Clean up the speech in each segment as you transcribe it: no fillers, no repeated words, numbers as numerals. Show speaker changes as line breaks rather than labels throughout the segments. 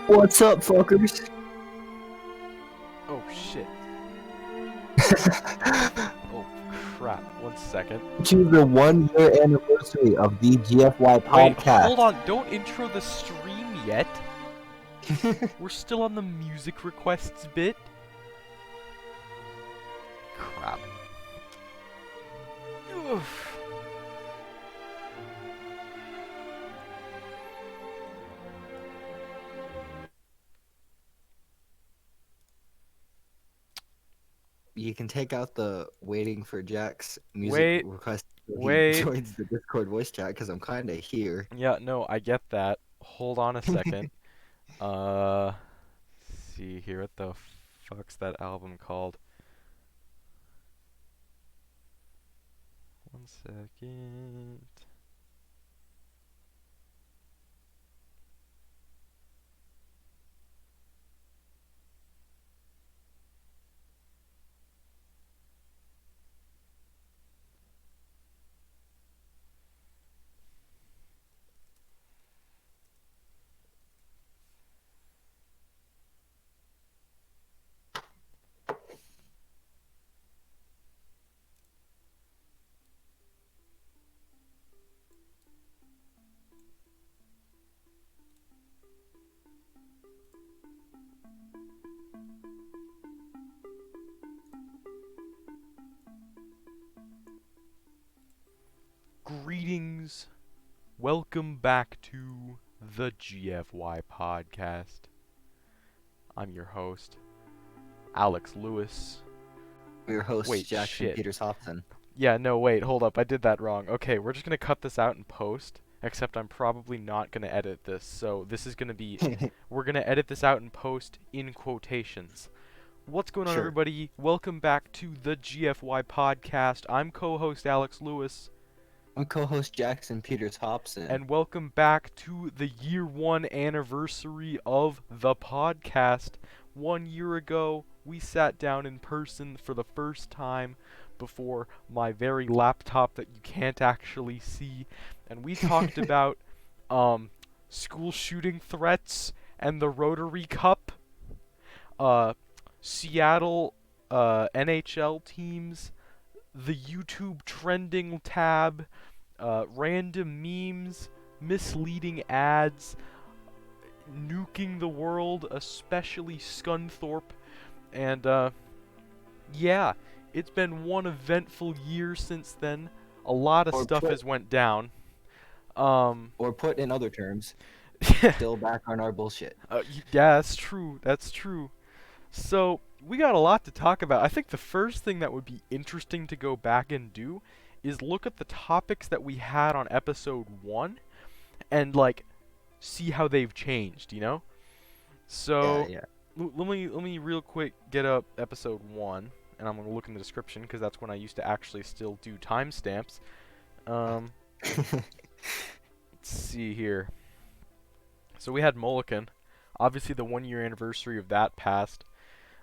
What's up, fuckers?
Oh shit. Oh crap. 1 second.
To the 1-year anniversary of the GFY
Wait, hold
podcast.
on. Don't intro the stream yet. We're still on the music requests bit. Crap. Oof.
You can take out the waiting for Jack's music
Wait.
request so he
Wait.
joins the Discord voice chat because I'm kind of here.
Yeah, no, I get that. Hold on a second. Let's see here. What the fuck's that album called? 1 second. Greetings. Welcome back to the GFY podcast. I'm your host, Alex Lewis.
Your host,
Wait,
Jackson
shit.
Peters-Hopson.
Yeah, no, wait, hold up. I did that wrong. Okay, we're just gonna cut this out in post, except I'm probably not gonna edit this. So this is gonna be, we're gonna edit this out in post in quotations. What's going on,
Sure.
everybody? Welcome back to the GFY podcast. I'm co-host Alex Lewis.
I'm co-host Jackson Peters-Hopson.
And welcome back to the year 1 anniversary of the podcast. 1 year ago, we sat down in person for the first time before my very laptop that you can't actually see, and we talked about school shooting threats and the Rotary Cup, Seattle NHL teams, the YouTube trending tab, random memes, misleading ads, nuking the world, especially Scunthorpe, and yeah, it's been one eventful year since then. A lot of stuff has went down.
Or put in other terms, still back on our bullshit.
Yeah, that's true. That's true. So we got a lot to talk about. I think the first thing that would be interesting to go back and do is look at the topics that we had on episode 1 and like see how they've changed, you know? So
Yeah.
let me real quick get up episode 1 and I'm going to look in the description because that's when I used to actually still do timestamps. Let's see here. So we had Mulligan. Obviously the 1 year anniversary of that passed.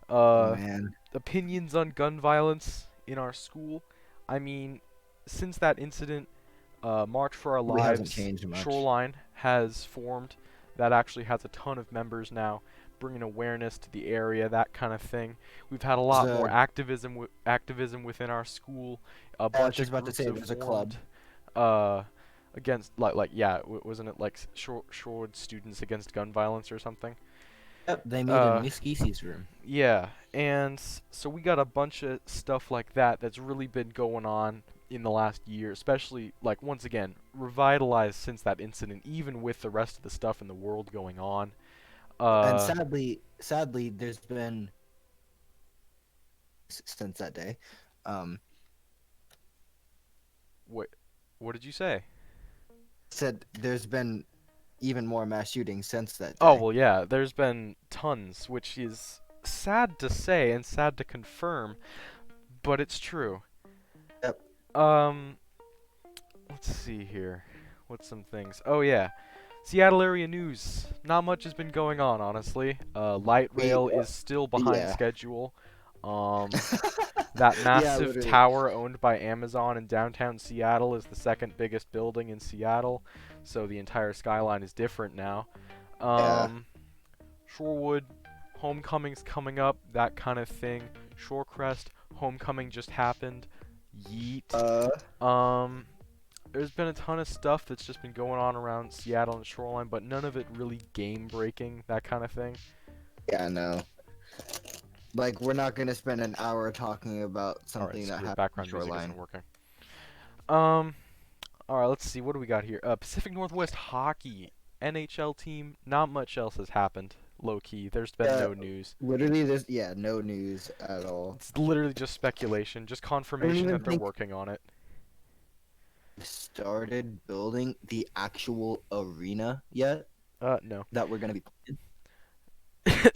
Oh, man.
Opinions on gun violence in our school. I mean, since that incident, March for Our
It hasn't
Lives,
changed much.
Shoreline has formed. That actually has a ton of members now, bringing awareness to the area, that kind of thing. We've had a lot more activism within our school. A bunch of groups have formed, against wasn't it like Shorewood Students Against Gun Violence or something?
Yep, they made a Miss Geese's room.
Yeah, and so we got a bunch of stuff like that that's really been going on in the last year, especially, like, once again, revitalized since that incident, even with the rest of the stuff in the world going on.
And sadly, there's been, since that day,
What did you say?
said there's been even more mass shootings since that day.
Oh, well, yeah, there's been tons, which is sad to say and sad to confirm, but it's true.
Yep.
Let's see here. What's some things? Oh, yeah. Seattle area news. Not much has been going on, honestly. Light rail is still behind schedule. That massive tower owned by Amazon in downtown Seattle is the second biggest building in Seattle, so the entire skyline is different now. Shorewood, homecoming's coming up, that kind of thing. Shorecrest, homecoming just happened. Yeet. There's been a ton of stuff that's just been going on around Seattle and Shoreline, but none of it really game-breaking, that kind of thing.
Yeah, no. Like, we're not gonna spend an hour talking about something that
Alright,
happened
background
in
music
Shoreline.
isn't working. Alright, let's see, what do we got here? Pacific Northwest Hockey, NHL team, not much else has happened, low-key. There's been no news.
Literally, no news at all.
It's literally just speculation, just confirmation that they're working on it.
Started building the actual arena yet?
No.
That we're gonna be playing?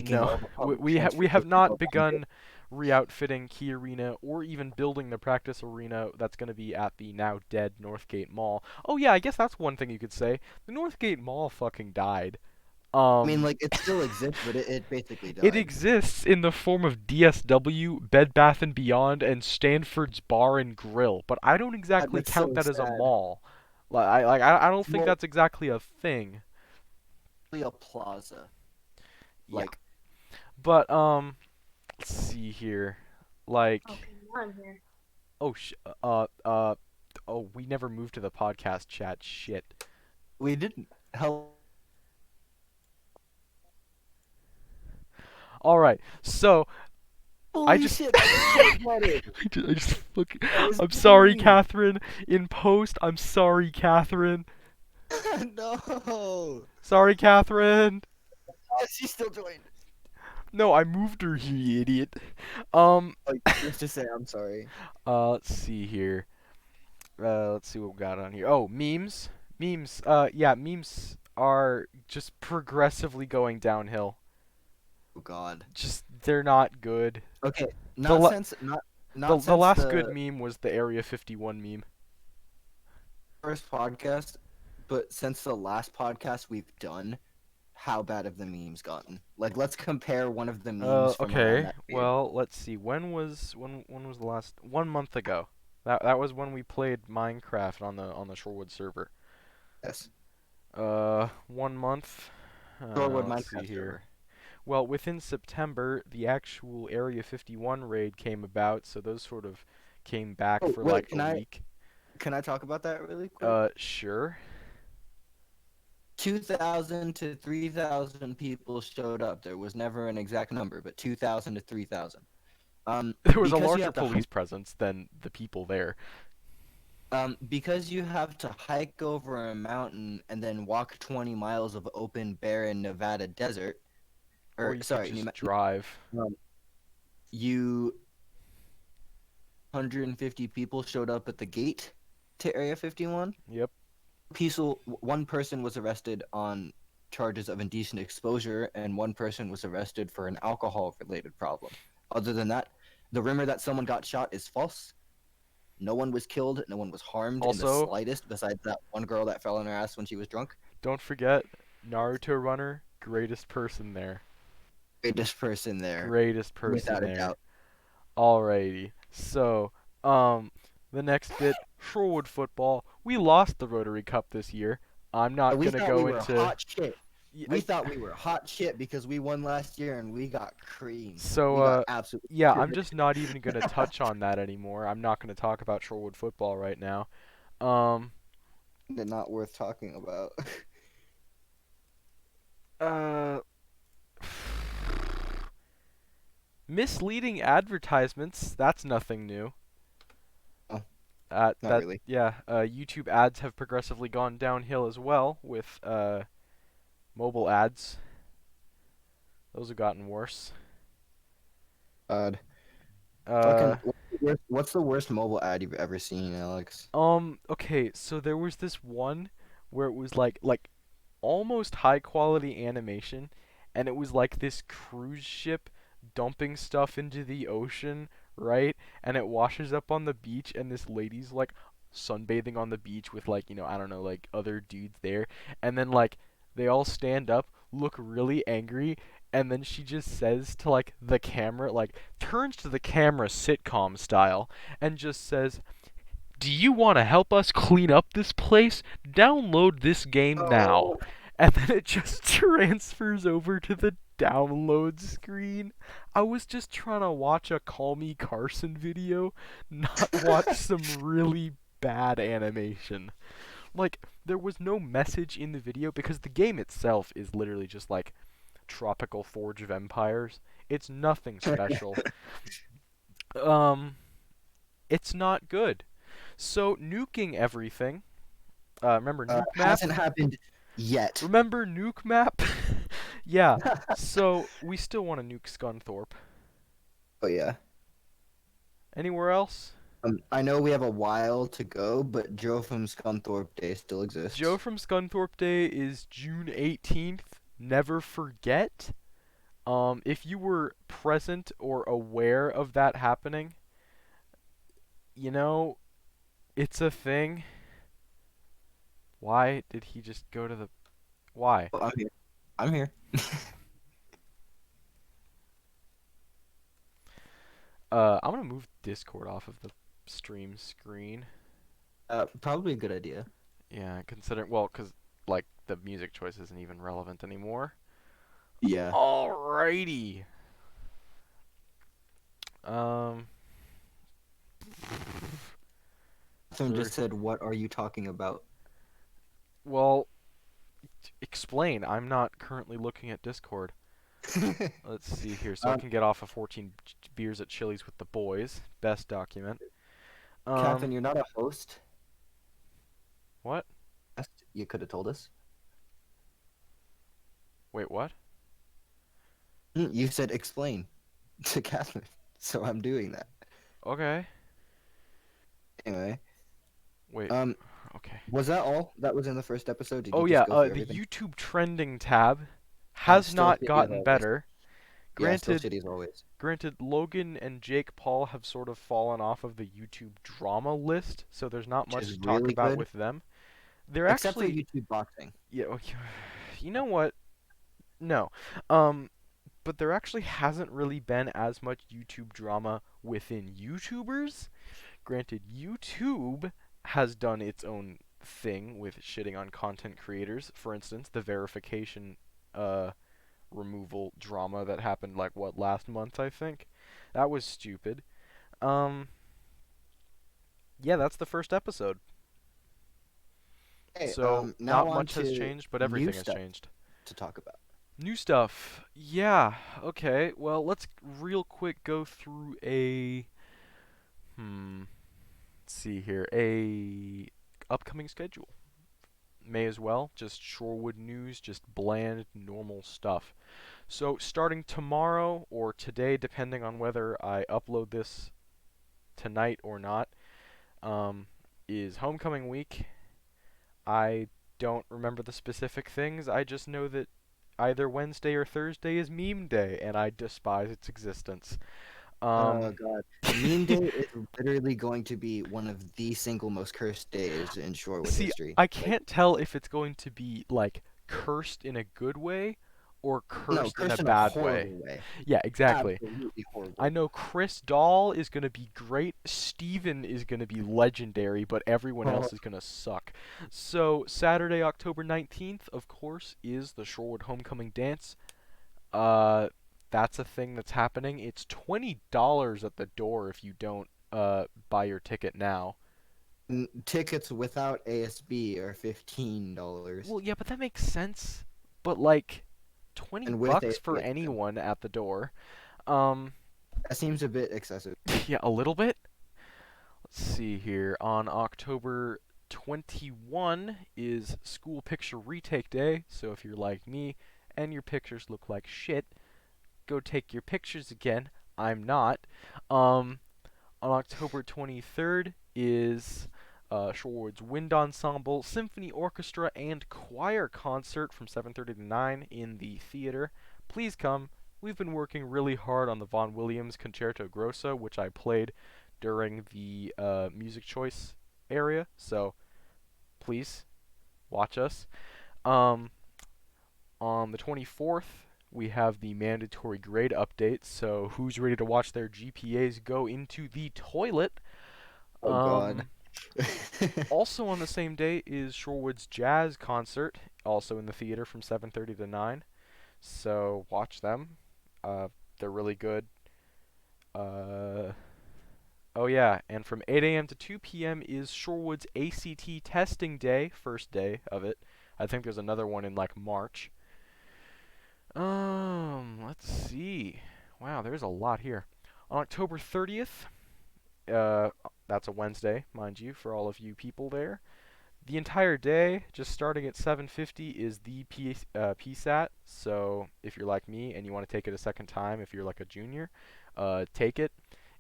No, we have not begun re-outfitting Key Arena or even building the practice arena that's going to be at the now dead Northgate Mall. Oh yeah, I guess that's one thing you could say. The Northgate Mall fucking died.
I mean, like, it still exists, but it basically died.
It exists in the form of DSW, Bed Bath & Beyond, and Stanford's Bar and Grill, but I don't exactly count that as a mall. I don't think that's exactly a thing.
A plaza.
Like, yeah. But let's see here. Like, oh, we never moved to the podcast chat. Shit.
We didn't. Hell.
All right. So
Holy shit,
I'm sorry, Catherine. In post, I'm sorry, Catherine.
No.
Sorry, Catherine.
She's still joined.
No, I moved her here, you idiot.
Just to say I'm sorry.
Let's see here. Let's see what we got on here. Oh, memes. Memes. Yeah, memes are just progressively going downhill.
Oh God.
Just they're not good.
Okay.
The last good meme was the Area 51 meme.
First podcast, but since the last podcast we've done, how bad have the memes gotten? Like, let's compare one of the memes.
Okay. Well, let's see. When was the last? 1 month ago. That was when we played Minecraft on the Shorewood server.
Yes.
1 month.
Shorewood
let's
Minecraft
see here.
server.
Well, within September, the actual Area 51 raid came about, so those sort of came back for like a week.
Can I talk about that really quick?
Sure.
2,000 to 3,000 people showed up. There was never an exact number, but 2,000 to 3,000.
There was a larger police presence than the people there.
Because you have to hike over a mountain and then walk 20 miles of open, barren Nevada desert.
Or you could just drive.
150 people showed up at the gate to Area 51.
Yep.
One person was arrested on charges of indecent exposure, and one person was arrested for an alcohol-related problem. Other than that, the rumor that someone got shot is false. No one was killed. No one was harmed in the slightest, besides that one girl that fell on her ass when she was drunk.
Don't forget, Naruto runner, greatest person there.
Greatest person there.
Greatest person
without
there.
A doubt.
Alrighty. So, the next bit, Shorewood football. We lost the Rotary Cup this year. I'm not gonna go into.
Hot shit. We thought we were hot shit because we won last year and we got creamed.
So, yeah, I'm just not even gonna touch on that anymore. I'm not gonna talk about Shorewood football right now.
They're not worth talking about.
Misleading advertisements, that's nothing new.
Oh, not really.
Yeah, YouTube ads have progressively gone downhill as well with mobile ads. Those have gotten worse.
What's the worst mobile ad you've ever seen, Alex?
Okay, so there was this one where it was like almost high quality animation, and it was like this cruise ship dumping stuff into the ocean, right? And it washes up on the beach, and this lady's like sunbathing on the beach with like, I don't know, like other dudes there, and then like they all stand up, look really angry, and then she just says to like the camera, like turns to the camera sitcom style, and just says, "Do you want to help us clean up this place? Download this game now." And then it just transfers over to the download screen. I was just trying to watch a Call Me Carson video, not watch some really bad animation. Like, there was no message in the video because the game itself is literally just like Tropical Forge of Empires. It's nothing special. Um, it's not good. So, nuking everything. Remember Nuke Map?
Hasn't happened yet.
Remember Nuke Map? Yeah. So, we still want to nuke Scunthorpe.
Oh yeah.
Anywhere else?
I know we have a while to go, but Joe from Scunthorpe Day still
Joe
exists.
from Scunthorpe Day is June 18th. Never forget. If you were present or aware of that happening, you know, it's a thing. Why did he just go to the... Why?
Oh, I'm here. I'm here.
I'm gonna move Discord off of the stream screen.
Probably a good idea.
Yeah, considering... Well, because, like, the music choice isn't even relevant anymore.
Yeah.
Alrighty. Um...
Someone just said, "What are you talking about?"
Well, explain. I'm not currently looking at Discord. Let's see here. So I
Um,
can get off of 14 beers at Chili's with the boys. Best document.
Catherine, you're not a host.
What?
You could have told us.
Wait, what?
You said explain to Catherine, so I'm doing that.
Okay.
Anyway,
Wait.
um,
Okay.
was that all that was in the first episode? Did
Oh
you
yeah,
just go through
the
everything?
YouTube trending tab has
Still
not
shitty as
gotten
always.
better.
Yeah, still
Granted,
shitty as always.
Logan and Jake Paul have sort of fallen off of the YouTube drama list, so there's not
Which
much
is
to talk
really
about
good,
with them. They're
except for
actually,
YouTube boxing.
yeah, you know what? No. But there actually hasn't really been as much YouTube drama within YouTubers. Granted, YouTube has done its own thing with shitting on content creators. For instance, the verification removal drama that happened like what last month, I think. That was stupid. Um yeah, that's the first episode.
Hey,
So,
now
not
on
much has
to
changed, but
new
everything has
stuff
changed.
to talk about.
New stuff. Yeah, okay. Well, let's real quick go through a let's see here. A upcoming schedule. May as well. Just Shorewood news, just bland, normal stuff. So, starting tomorrow or today, depending on whether I upload this tonight or not, is homecoming week. I don't remember the specific things. I just know that either Wednesday or Thursday is meme day, and I despise its existence.
Oh
Um,
God, Meme Day is literally going to be one of the single most cursed days in Shorewood
See,
history.
I
Like,
can't tell if it's going to be like cursed in a good way or
no,
cursed in a
cursed in a
bad way.
horrible way.
Yeah, exactly.
Absolutely
I
horrible.
know Chris Dahl is going to be great, Steven is going to be legendary, but everyone
Oh,
else is going to suck. So, Saturday, October 19th, of course, is the Shorewood Homecoming Dance. Uh, that's a thing that's happening. It's $20 at the door if you don't buy your ticket now.
Tickets without ASB are $15,
Well, yeah, but that makes sense. But like 20
and with
bucks
ASB
for
it's $10.
anyone at the door. Um,
That seems a bit excessive.
yeah, a little bit. Let's see here. On October 21 is School Picture Retake Day. So if you're like me and your pictures look like shit, go take your pictures again. I'm not. On October 23rd is Shorewood's Wind Ensemble, Symphony Orchestra, and Choir Concert from 7:30 to 9 in the theater. Please come. We've been working really hard on the Vaughan Williams Concerto Grosso, which I played during the music choice area. So please watch us. Um, on the 24th, we have the mandatory grade update. So who's ready to watch their GPAs go into the toilet?
Oh God.
Um, Also on the same day is Shorewood's Jazz Concert, also in the theater from 7:30 to 9. So watch them. They're really good. Uh, oh yeah, and from 8 a.m. to 2 p.m. is Shorewood's ACT testing day, first day of it. I think there's another one in like March. Let's see. Wow, there's a lot here. On October 30th, uh, that's a Wednesday, mind you, for all of you people there. The entire day, just starting at 7:50, is the PSAT. So if you're like me and you want to take it a second time, if you're like a junior, take it.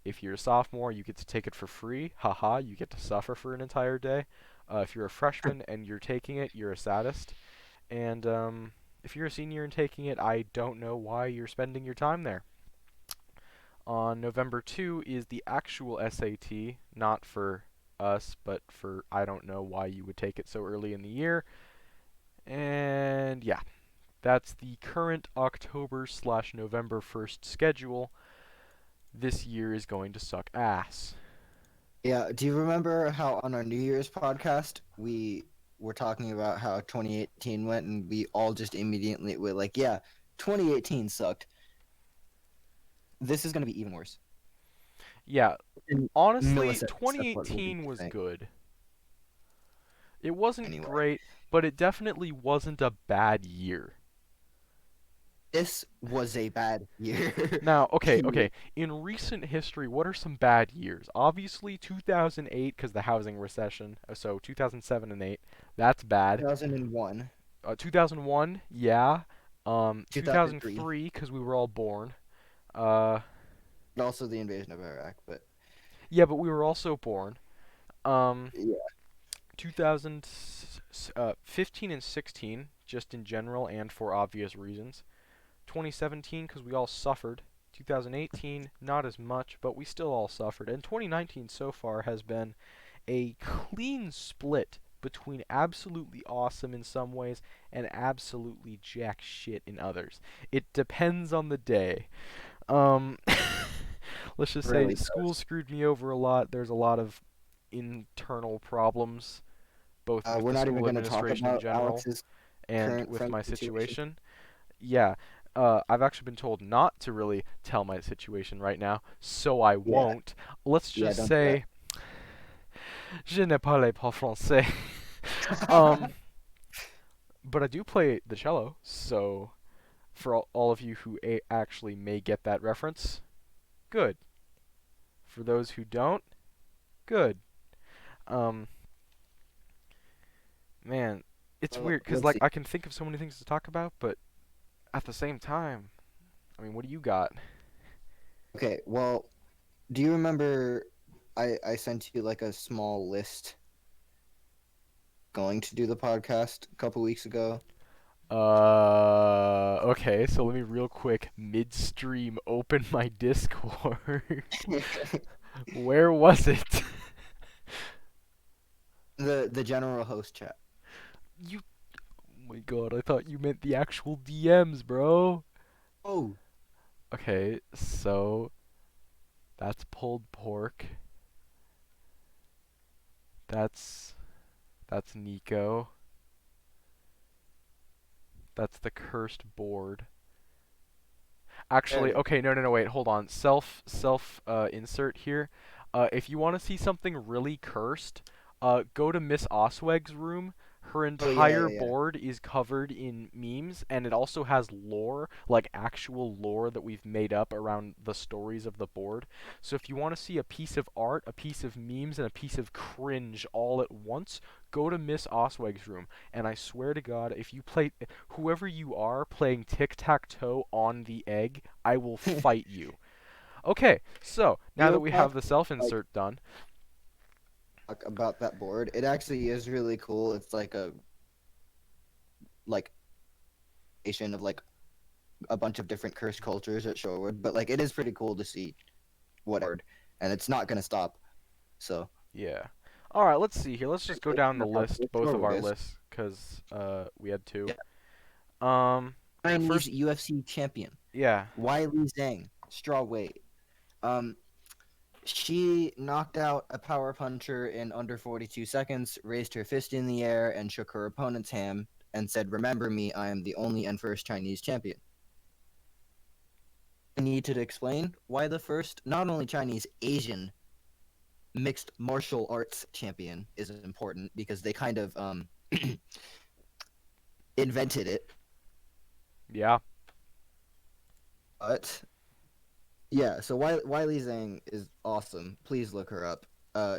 If you're a sophomore, you get to take it for free. Haha, you get to suffer for an entire day. If you're a freshman and you're taking it, you're a sadist. And if you're a senior and taking it, I don't know why you're spending your time there. On November 2 is the actual SAT, not for us, but for I don't know why you would take it so early in the year. And yeah, that's the current October/November 1st schedule. This year is going to suck ass.
Yeah, do you remember how on our New Year's podcast we were talking about how 2018 went and we all just immediately were like, yeah, 2018 sucked. This is going to be even worse.
Yeah,
In
honestly,
milliseconds, that's what we'll be
2018 was
saying.
good. It wasn't
Anyway,
great, but it definitely wasn't a bad year.
this was a bad year.
Now, okay,
Period.
okay. In recent history, what are some bad years? Obviously, 2008 because the housing recession. So 2007 and 8, that's bad.
2001,
2001, yeah.
2003,
2003 because we were all born. Uh,
and also the invasion of Iraq. But
yeah, but we were also born. Um,
yeah,
2015 and 16, just in general and for obvious reasons. 2017 because we all suffered. 2018 not as much, but we still all suffered. And 2019 so far has been a clean split between absolutely awesome in some ways and absolutely jack shit in others. It depends on the day. Um, let's just say
really
school
does.
screwed me over a lot. There's a lot of internal problems, both with
We're
the
not even
school
going to talk
administration in
about
general
Alex's
and
current
with
friend
my
situation.
situation. Yeah, I've actually been told not to really tell my situation right now, so I
Yeah,
won't. Let's
yeah,
just
don't do that.
say, je ne parle pas français. um, but I do play the cello, so for all of you who actually may get that reference, good. For those who don't, good. Um, man, it's weird because
Let's
like
see.
I can think of so many things to talk about, but at the same time, I mean, what do you got?
Okay, well, do you remember I sent you like a small list going to do the podcast a couple weeks ago?
Okay, so let me real quick midstream open my Discord. Where was it?
The general host chat.
You, oh my god, I thought you meant the actual DMs, bro.
Oh,
Okay, so that's pulled pork. That's that's Nico. That's the cursed board.
there
Actually,
it is.
okay, no, wait, hold on. Self insert here. If you want to see something really cursed, go to Miss Osweg's room. Her
Oh yeah,
entire
yeah, yeah.
board is covered in memes, and it also has lore, like actual lore that we've made up around the stories of the board. So if you want to see a piece of art, a piece of memes, and a piece of cringe all at once, go to Miss Osweg's room. And I swear to God, if you play, whoever you are playing tic-tac-toe on the egg, I will fight you. Okay, so now that
Real
we
talk,
have the
like
self-insert done,
talk about that board. It actually is really cool. It's like a like nation of like a bunch of different cursed cultures at Shorewood, but like it is pretty cool to see whatever, and it's not gonna stop. So
yeah. All right, let's see here. Let's just go down
in
the
the how
list,
cool
both of
Shorewood
our
is.
lists, because we had two.
Yeah.
Um,
Chinese
first,
UFC champion
yeah.
Wiley Zhang, strawweight. Um, she knocked out a power puncher in under 42 seconds, raised her fist in the air, and shook her opponent's hand and said, "Remember me, I am the only and first Chinese champion." need to explain why the first, not only Chinese, Asian mixed martial arts champion is important because they kind of invented it.
Yeah.
But yeah, so Wiley Zhang is awesome. Please look her up.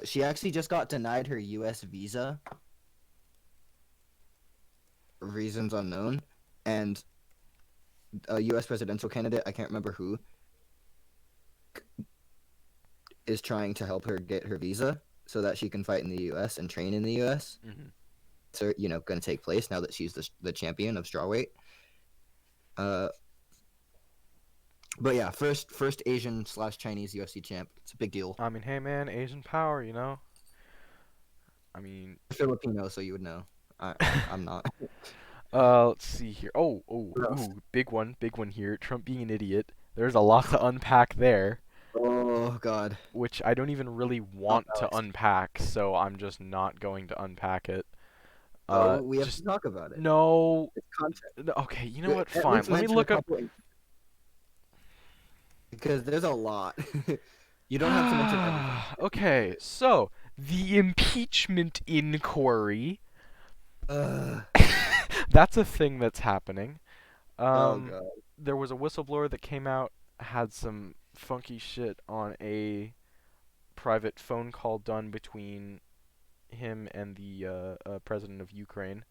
She actually just got denied her U.S. visa, for reasons unknown, and a U.S. presidential candidate, I can't remember who, is trying to help her get her visa so that she can fight in the U.S. and train in the U.S.
Mhm.
So going to take place now that she's the champion of strawweight. But yeah, first Asian/Chinese UFC champ. It's a big deal.
I mean, hey man, Asian power, you know. I mean,
Filipino, so you would know. I'm not.
let's see here. Ooh, big one here. Trump being an idiot. There's a lot to unpack there,
Oh God.
which I don't even really
Oh,
want to
Alex.
unpack, so I'm just not going to unpack it.
Oh, we have to
Just
talk about it.
no.
It's content.
Okay, you know what?
At
Fine.
least
Let me
mention a
look up.
couple because there's a lot. You don't have to mention everything.
Okay, so the impeachment inquiry.
Ugh.
That's a thing that's happening.
Oh God.
There was a whistleblower that came out, had some funky shit on a private phone call done between him and the president of Ukraine.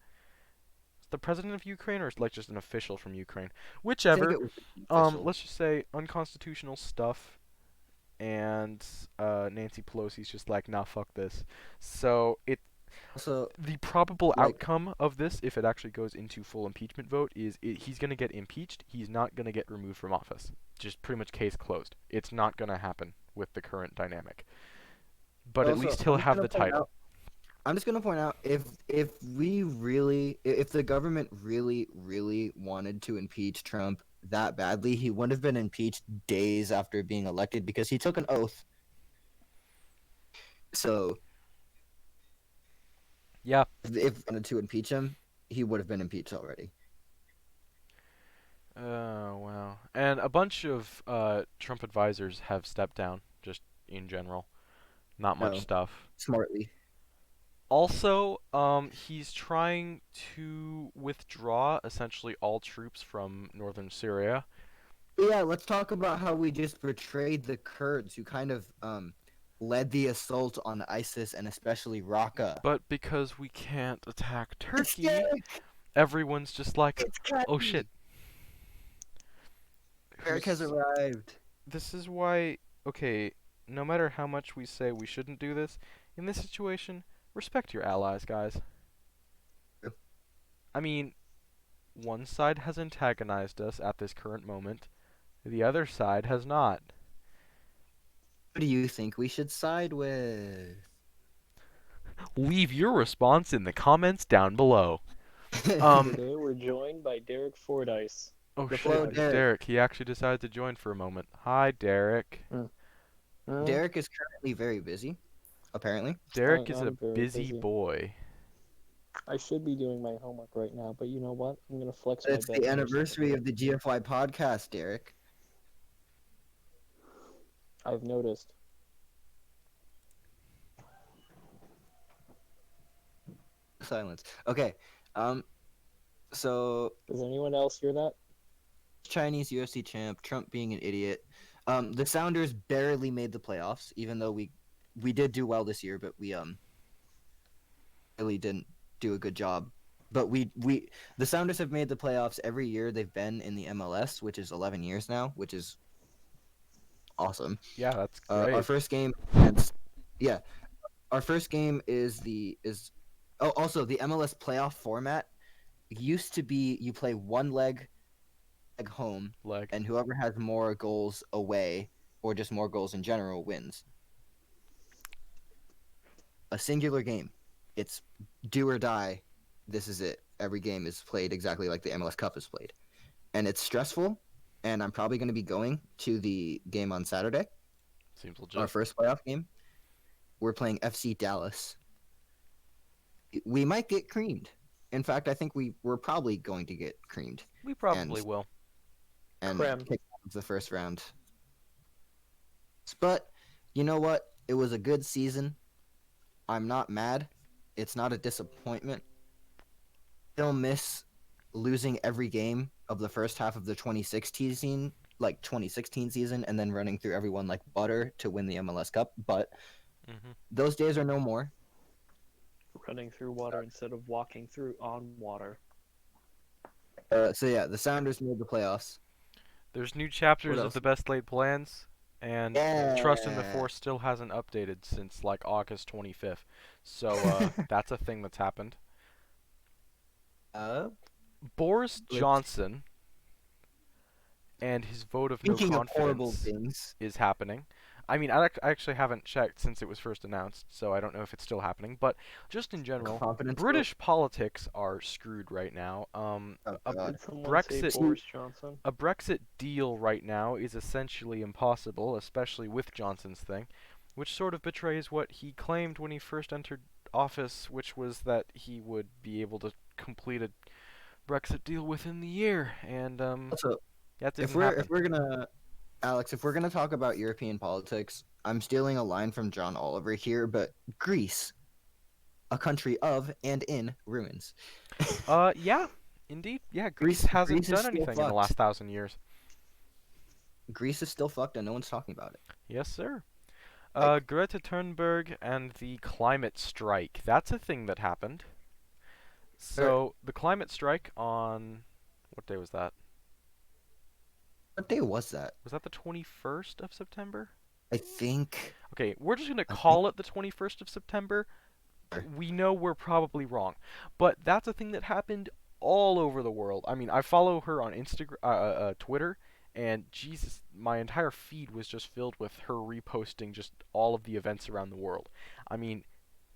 The president of Ukraine, or like just an official from Ukraine,
I think
whichever.
it was official.
Let's just say unconstitutional stuff, and Nancy Pelosi's just like, nah, fuck this. So
Also,
the probable
like,
outcome of this, if it actually goes into full impeachment vote, is he's going to get impeached. He's not going to get removed from office. Just pretty much case closed. It's not going to happen with the current dynamic. But at
also,
least he'll have the title.
I'm just gonna point out if the government really wanted to impeach Trump that badly, he would have been impeached days after being elected because he took an oath. So
Yeah.
if wanted to impeach him, he would have been impeached already.
Oh, wow. And a bunch of Trump advisors have stepped down, just in general. Not much
No,
stuff.
smartly.
Also, he's trying to withdraw essentially all troops from northern Syria.
But yeah, let's talk about how we just betrayed the Kurds who kind of led the assault on ISIS and especially Raqqa.
But because we can't attack
It's
Turkey,
Derek!
everyone's just like,
It's
oh shit.
Kathy! Derek has
Who's
arrived.
This is why, okay, no matter how much we say we shouldn't do this, in this situation, respect your allies, guys.
True.
I mean, one side has antagonized us at this current moment, the other side has not.
Who do you think we should side with?
Leave your response in the comments down below.
Today we're joined by Derek Fordyce.
Oh
The
shit,
Hello,
Fordyce.
Derek.
Derek, he actually decided to join for a moment. Hi, Derek.
Derek is currently very busy, apparently.
Derek is a
I'm very
busy boy.
I should be doing my homework right now, but you know what? I'm gonna flex my
It's
bet
the
for a
anniversary
second.
of the GFY podcast, Derek.
I've noticed.
Silence. Okay. So
Does anyone else hear that?
Chinese UFC champ, Trump being an idiot. The Sounders barely made the playoffs, even though we did do well this year, but we really didn't do a good job. But the Sounders have made the playoffs every year they've been in the MLS, which is 11 years now, which is awesome.
Yeah, that's
Our
great.
first game against, yeah, our first game is also the MLS playoff format used to be you play one leg home,
Leg.
and whoever has more goals away or just more goals in general wins. A singular game. It's do or die. This is it. Every game is played exactly like the MLS Cup is played. And it's stressful, and I'm probably going to be going to the game on Saturday,
Seems legit.
our first playoff game. We're playing FC Dallas. We might get creamed. In fact, I think we're probably going to get creamed
We probably will.
and
Creme.
kicked out of the first round. But you know what? It was a good season. I'm not mad. It's not a disappointment. Still miss losing every game of the first half of the 2016 season, and then running through everyone like butter to win the MLS Cup. But
Hmm.
those days are no more.
Running through water instead of walking through on water.
So yeah, the Sounders made the playoffs.
There's new
What
chapters of
else?
the best laid plans, and Trust in the
Yeah.
Force still hasn't updated since like August 25th. So that's a thing that's happened.
uh,
Boris
let's
Johnson and his vote of no
Speaking of horrible
confidence
things,
is happening. I mean, I actually haven't checked since it was first announced, so I don't know if it's still happening. But just in general,
confidence vote.
British politics are screwed right now.
Oh
A
god.
Did someone say
Brexit
Boris Johnson?
a Brexit deal right now is essentially impossible, especially with Johnson's thing, which sort of betrays what he claimed when he first entered office, which was that he would be able to complete a Brexit deal within the year, and
Also,
that
if
didn't happen.
we're gonna Alex, if we're gonna talk about European politics, I'm stealing a line from John Oliver here, but Greece, a country of and in ruins.
Yeah, indeed. Yeah, Greece hasn't
Greece is
done
still
anything in the
fucked.
last 1,000 years.
Greece is still fucked, and no one's talking about it.
Yes, sir.
Like,
Greta Thunberg and the climate strike. That's a thing that happened. So, the climate strike on... What day was that?
what day was that?
Was that the 21st of September?
I think.
Okay, we're just going to
I think.
call it the 21st of September.
Sure.
We know we're probably wrong. But that's a thing that happened all over the world. I mean, I follow her on Twitter, and Jesus, my entire feed was just filled with her reposting just all of the events around the world. I mean,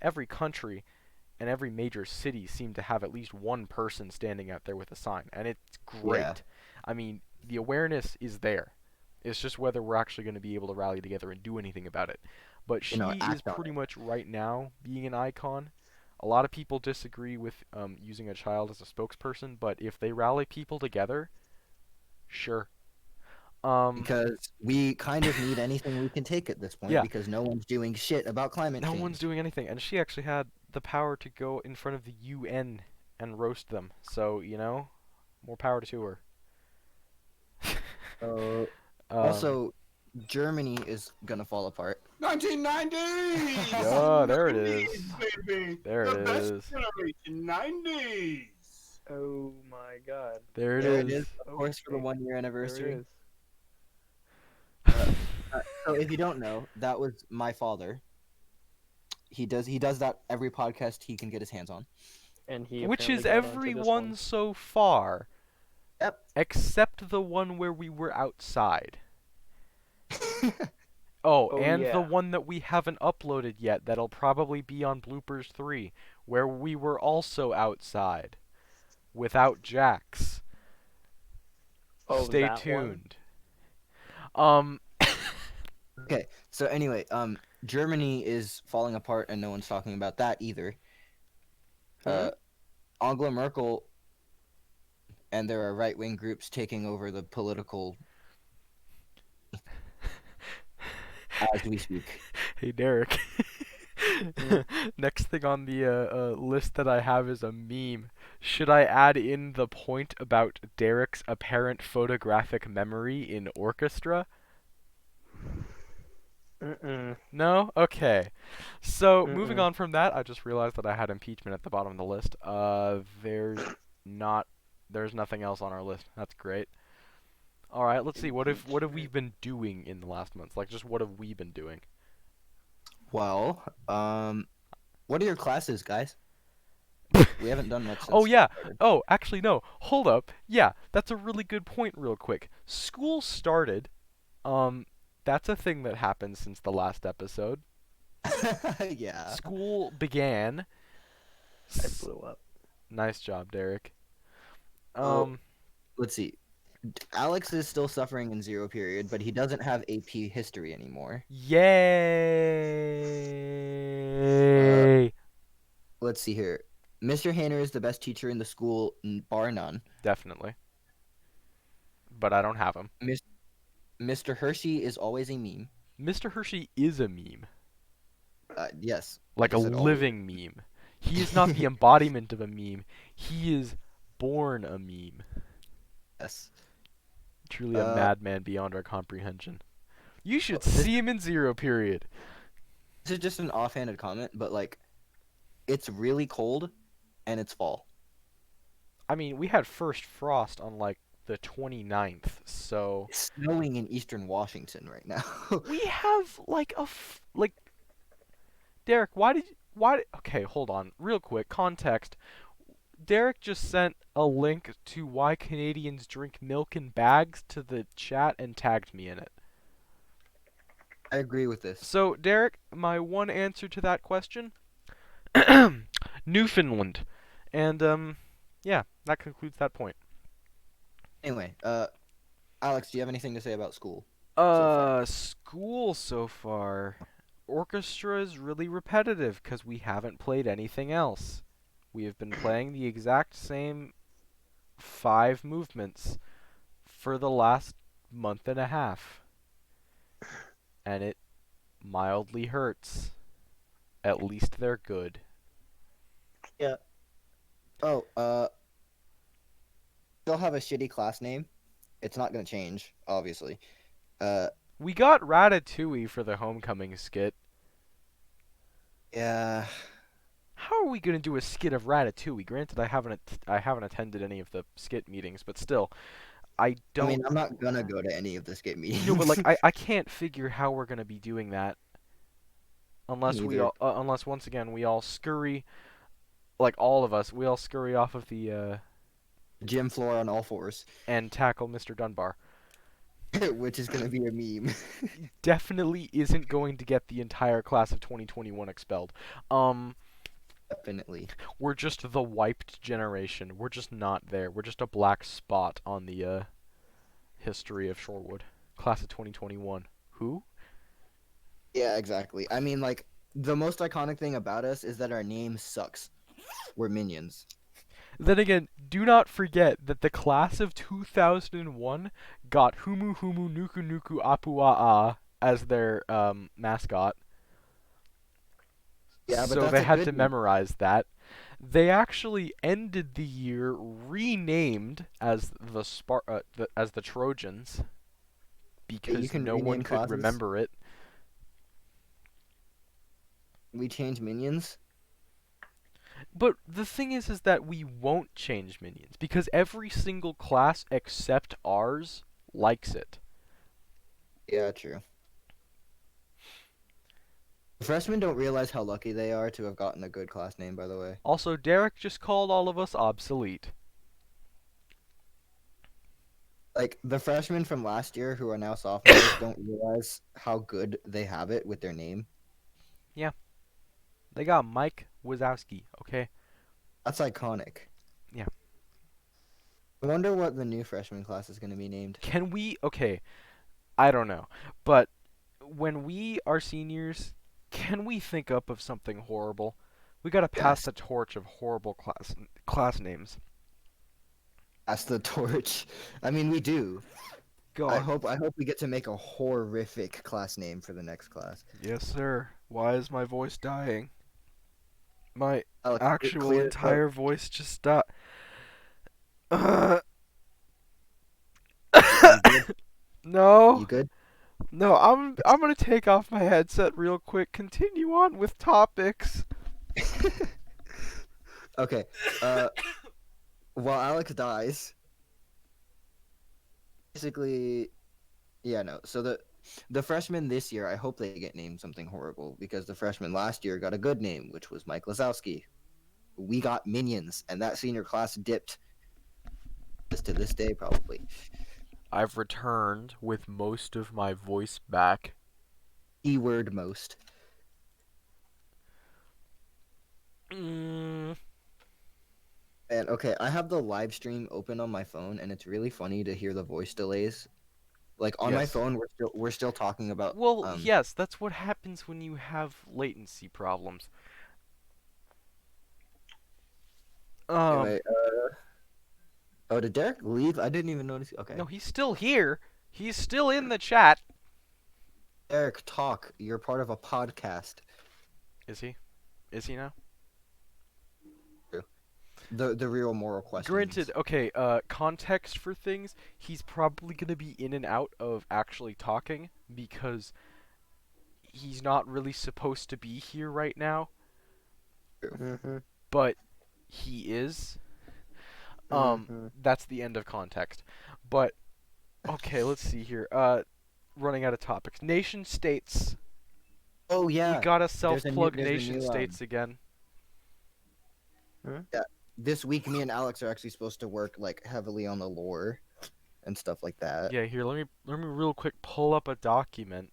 every country and every major city seemed to have at least one person standing out there with a sign, and it's great.
Yeah.
I mean, the awareness is there. It's just whether we're actually going to be able to rally together and do anything about it. But she is
Act on
pretty
it.
much right now being an icon. A lot of people disagree with using a child as a spokesperson, but if they rally people together, sure.
Because we kind of need anything we can take at this point,
Yeah,
because no one's doing shit about climate
no
change.
one's doing anything, and she actually had the power to go in front of the UN and roast them. So more power to her.
Uh,
Um,
also, Germany is gonna fall apart.
1990s!
Yeah, there it is.
90s, baby!
There
the
it
best
is.
generation, 90s!
Oh my god.
There it
There
is.
it is, of course, for the
Okay.
1 year
There
anniversary.
it is.
So if you don't know, that was my father. He does that every podcast he can get his hands on.
And he
Which is
apparently got onto this
everyone
one.
so far,
Yep.
except the one where we were outside. Oh,
Oh,
and the
yeah.
one that we haven't uploaded yet that'll probably be on Bloopers 3, where we were also outside. Without Jax.
Oh,
Stay
that one?
tuned.
Okay, so anyway, Germany is falling apart, and no one's talking about that either. Angela Merkel, and there are right-wing groups taking over the political as we speak.
Hey, Derek. Next thing on the list that I have is a meme. Should I add in the point about Derek's apparent photographic memory in orchestra?
Mm-mm.
No? Okay. So, moving
Mm-mm.
on from that, I just realized that I had impeachment at the bottom of the list. There's nothing else on our list. That's great. All right, let's see. What have we been doing in the last month? Like, just what have we been doing?
Well, what are your classes, guys? We haven't done much since.
Oh yeah.
we started.
Oh, actually no. Hold up. Yeah, that's a really good point real quick. School started. That's a thing that happened since the last episode.
Yeah.
School began.
I blew up.
Nice job, Derek.
Oh. Let's see. Alex is still suffering in zero period, but he doesn't have AP history anymore.
Yay!
Let's see here. Mr. Hayner is the best teacher in the school, bar none.
Definitely. But I don't have him.
Mr. Hershey is always a meme.
Mr. Hershey is a meme.
Yes. I
Like a
just said always.
living meme. He is not the embodiment of a meme. He is born a meme.
Yes.
Truly a madman beyond our comprehension. You should
This
see him in Zero Period.
is just an offhanded comment, but like, it's really cold, and it's fall.
I mean, we had first frost on like the 29th, so
It's snowing in eastern Washington right now.
we have like like Derek, okay, hold on. Real quick, context. Derek just sent a link to why Canadians drink milk in bags to the chat and tagged me in it.
I agree with this.
So, Derek, my one answer to that question, Newfoundland. And yeah, that concludes that point.
Anyway, Alex, do you have anything to say about school? far?
School so far. Orchestra is really repetitive because we haven't played anything else. We have been playing the exact same 5 movements for the last month and a half. And it mildly hurts. At least they're good.
Yeah. Oh, still have a shitty class name. It's not gonna change, obviously.
We got Ratatouille for the homecoming skit.
Yeah.
How are we gonna do a skit of Ratatouille? Granted, I haven't attended any of the skit meetings, but still, I don't.
I mean, I'm not gonna go to any of the skate meetings.
No, but like I can't figure how we're gonna be doing that unless we
Neither.
all unless once again we all scurry, like all of us, we all scurry off of the
Gym floor on all fours,
and tackle Mr. Dunbar.
which is gonna be a meme.
Definitely isn't going to get the entire class of 2021 expelled.
Definitely.
We're just the wiped generation. We're just not there. We're just a black spot on the history of Shorewood. Class of 2021. Who?
Yeah, exactly. I mean, like, the most iconic thing about us is that our name sucks. We're minions.
Then again, do not forget that the class of 2001 got Humu Humu Nuku Nuku Apua'a as their mascot.
Yeah, but
So
that's
they
a
had
good
to
name.
memorize that. They actually ended the year renamed as as the Trojans because
can
no one
rename
could
classes?
remember it.
We change minions.
But the thing is that we won't change minions because every single class except ours likes it.
Yeah, true. Freshmen don't realize how lucky they are to have gotten a good class name, by the way.
Also, Derek just called all of us obsolete.
Like, the freshmen from last year who are now sophomores don't realize how good they have it with their name.
They got Mike Wazowski, okay?
That's iconic.
Yeah.
I wonder what the new freshman class is going to be named.
Can we, okay, I don't know, but when we are seniors, can we think up of something horrible? We gotta pass
Yes.
the torch of horrible class names.
That's the torch. I mean, we do.
Go
I
on.
hope we get to make a horrific class name for the next class.
Yes, sir. Why is my voice dying? My
Alex,
actual
clear-
entire voice just died.
You good?
No.
You good?
No, I'm gonna take off my headset real quick. Continue on with topics.
Okay. While Alex dies, basically, yeah, no. So the freshmen this year, I hope they get named something horrible because the freshmen last year got a good name, which was Mike Lazowski. We got minions, and that senior class dipped. Just to this day, probably.
I've returned with most of my voice back.
Keyword most.
Mm.
And okay, I have the live stream open on my phone, and it's really funny to hear the voice delays. Like on my
Yes.
phone, we're still talking about.
Well, yes, that's what happens when you have latency problems.
Anyway, oh, did Derek leave? I didn't even notice. Okay.
No, he's still here. He's still in the chat.
Eric, talk. You're part of a podcast.
Is he? Is he now?
The real moral questions.
Granted, okay, context for things, he's probably gonna be in and out of actually talking because he's not really supposed to be here right now,
Mm-hmm.
but he is.
Mm-hmm.
That's the end of context. But okay, let's see here. Running out of topics. Nation states.
Oh yeah.
We gotta
There's
self-plug
there's a
nation
new,
states again.
This week, me and Alex are actually supposed to work like heavily on the lore and stuff like that.
Yeah, here, let me real quick pull up a document.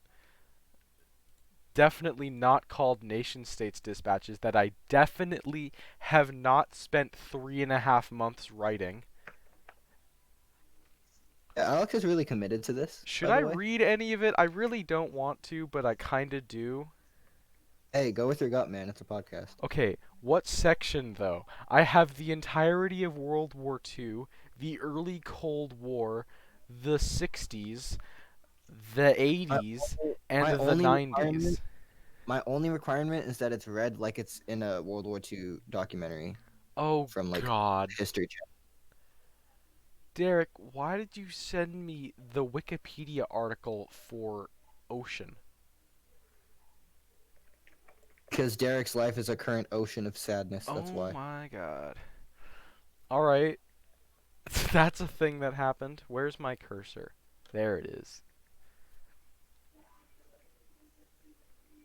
Definitely not called nation states dispatches that I definitely have not spent 3.5 months writing.
Yeah, Alex is really committed to this.
Should
by
I
the way.
read any of it? I really don't want to, but I kinda do.
Hey, go with your gut, man. It's a podcast.
Okay, what section though? I have the entirety of World War II, the early Cold War, the 60s, the 80s, and
my
the
only
90s.
My only requirement is that it's read like it's in a World War II documentary
Oh
from like
God.
History Channel.
Derek, why did you send me the Wikipedia article for Ocean?
Because Derek's life is a current ocean of sadness. That's
Oh
why.
my God. Alright. That's a thing that happened. Where's my cursor? There it is.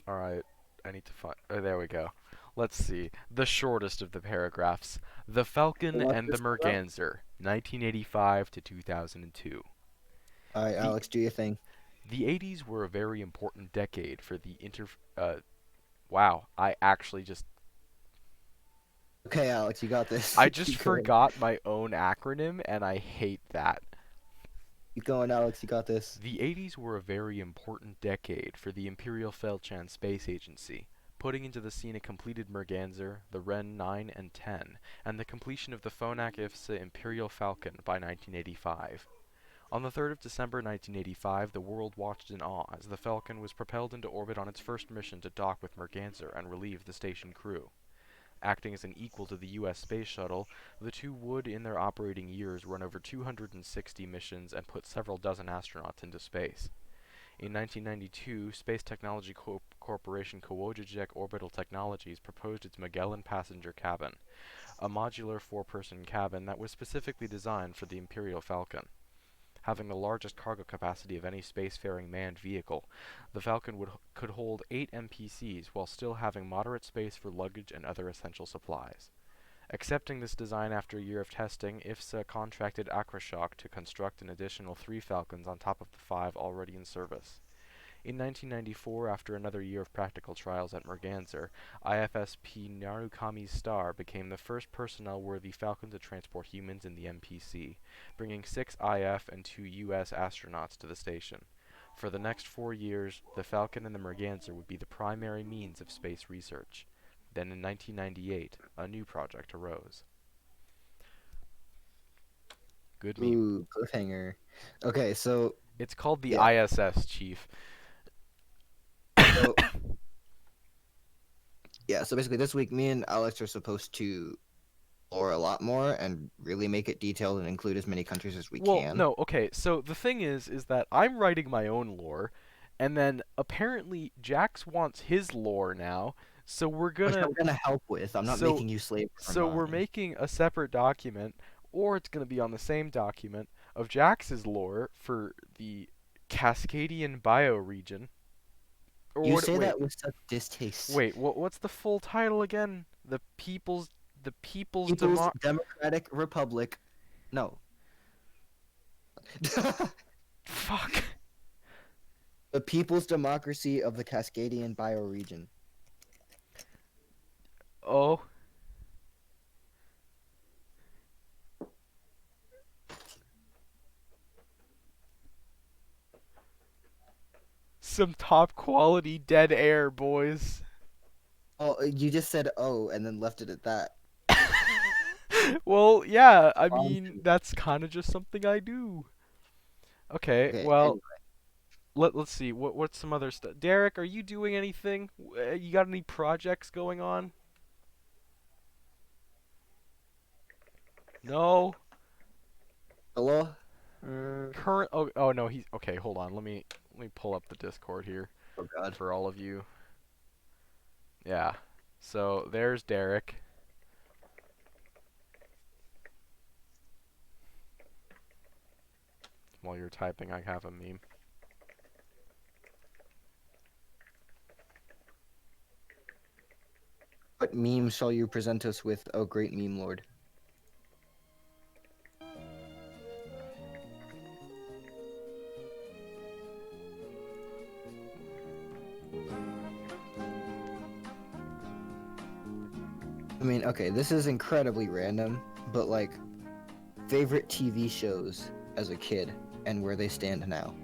Alright. I need to find... Oh, there we go. Let's see. The shortest of the paragraphs. The Falcon
What's
and the
this about?
Merganser, 1985 to 2002.
All right, Alex, do your thing.
The 80s were a very important decade for the wow, I actually just...
Okay, Alex, you got this.
I just
Keep going.
forgot my own acronym, and I hate that.
Keep going, Alex. You got this.
The 80s were a very important decade for the Imperial Feldchan Space Agency, putting into the scene a completed Merganser, the Ren 9 and 10, and the completion of the Phonak IFSA Imperial Falcon by 1985. On the 3rd of December 1985, the world watched in awe as the Falcon was propelled into orbit on its first mission to dock with Merganser and relieve the station crew. Acting as an equal to the U.S. Space Shuttle, the two would, in their operating years, run over 260 missions and put several dozen astronauts into space. In 1992, Space Technology Corporation Kowojajek Orbital Technologies proposed its Magellan passenger cabin, a modular four-person cabin that was specifically designed for the Imperial Falcon. Having the largest cargo capacity of any spacefaring manned vehicle, the Falcon could hold 8 MPCs while still having moderate space for luggage and other essential supplies. Accepting this design after a year of testing, IFSA contracted Acroshock to construct an additional 3 Falcons on top of the 5 already in service. In 1994, after another year of practical trials at Merganser, IFSP Narukami's Star became the first personnel-worthy Falcon to transport humans in the MPC, bringing 6 IF and 2 US astronauts to the station. For the next 4 years, the Falcon and the Merganser would be the primary means of space research. Then in 1998, a new project arose. Good meme.
Ooh, cliffhanger. Okay, so
It's called the
Yeah.
ISS, Chief.
So, yeah, so basically this week me and Alex are supposed to lore a lot more and really make it detailed and include as many countries as we
Well,
can.
no, okay, so the thing is that I'm writing my own lore, and then apparently Jax wants his lore now, so we're
Which
gonna...
I'm gonna help with. I'm not
so-
making you slave for
So we're
mine.
making a separate document, or it's gonna be on the same document, of Jax's lore for the Cascadian bioregion. Or
You
what-
say
wait,
that with such distaste.
wait, what's the full title again? The People's
People's Democratic Republic. No.
Fuck.
The People's Democracy of the Cascadian Bioregion.
Oh. Some top quality dead air, boys.
Oh, you just said oh and then left it at that.
Well, yeah, I
Fine.
mean, that's kind of just something I do. Okay,
Okay,
well, let's see. What's some other stuff? Derek, are you doing anything? You got any projects going on? No.
hello?
Current. Oh no. He's okay. Hold on. Let me pull up the Discord here
Oh God.
for all of you. Yeah. So there's Derek. While you're typing, I have a meme.
What meme shall you present us with, oh great meme lord? I mean, okay, this is incredibly random, but like, favorite TV shows as a kid and where they stand now.